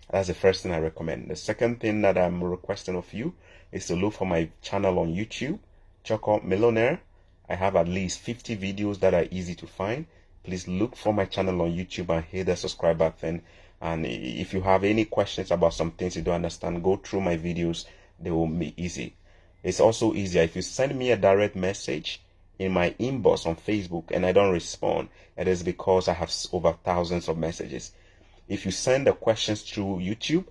That's the first thing I recommend. The second thing that I'm requesting of you is to look for my channel on YouTube, Chorkor Millionaire. I have at least 50 videos that are easy to find. Please look for my channel on YouTube and hit the subscribe button. And if you have any questions about some things you don't understand, go through my videos. They will be easy. It's also easier if you send me a direct message in my inbox on Facebook and I don't respond. It is because I have over thousands of messages. If you send the questions through YouTube,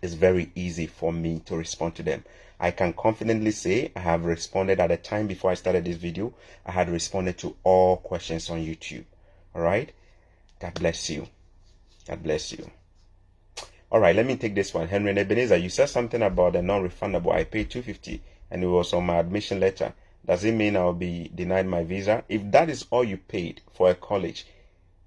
it's very easy for me to respond to them. I can confidently say I have responded at the time before I started this video. I had responded to all questions on YouTube. All right. God bless you. God bless you. All right. Let me take this one. Henry Ebenezer, you said something about the non-refundable. I paid $250 and it was on my admission letter. Does it mean I'll be denied my visa? If that is all you paid for a college,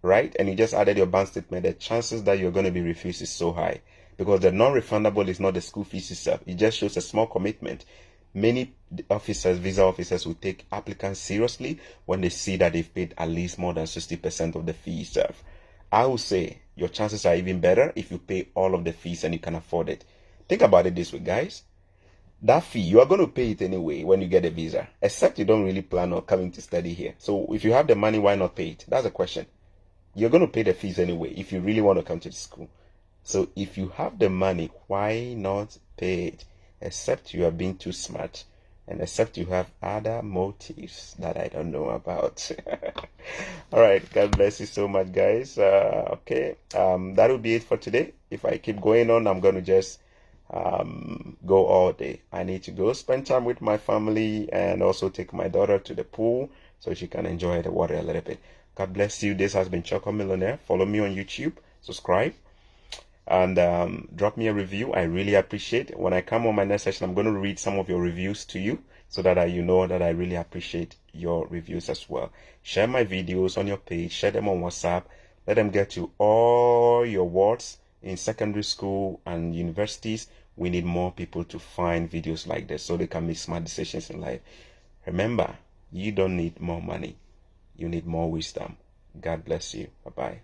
right, and you just added your bank statement, the chances that you're going to be refused is so high. Because the non-refundable is not the school fees itself. It just shows a small commitment. Many officers, visa officers, will take applicants seriously when they see that they've paid at least more than 60% of the fee itself. I would say your chances are even better if you pay all of the fees and you can afford it. Think about it this way, guys. That fee, you are going to pay it anyway when you get a visa, except you don't really plan on coming to study here. So if you have the money, why not pay it? That's a question. You're going to pay the fees anyway if you really want to come to the school. So if you have the money, why not pay it? Except you are being too smart, and except you have other motives that I don't know about. All right, God bless you so much, guys. Okay, that will be it for today. If I keep going on, I'm going to just go all day. I need to go spend time with my family and also take my daughter to the pool so she can enjoy the water a little bit. God bless you. This has been Chorkor Millionaire. Follow me on YouTube, subscribe, and drop me a review. I really appreciate it. When I come on my next session, I'm going to read some of your reviews to you so that you know that I really appreciate your reviews as well. Share my videos on your page, share them on WhatsApp, let them get to all your wards in secondary school and universities. We need more people to find videos like this so they can make smart decisions in life. Remember, You don't need more money. You need more wisdom. God bless you. Bye-bye.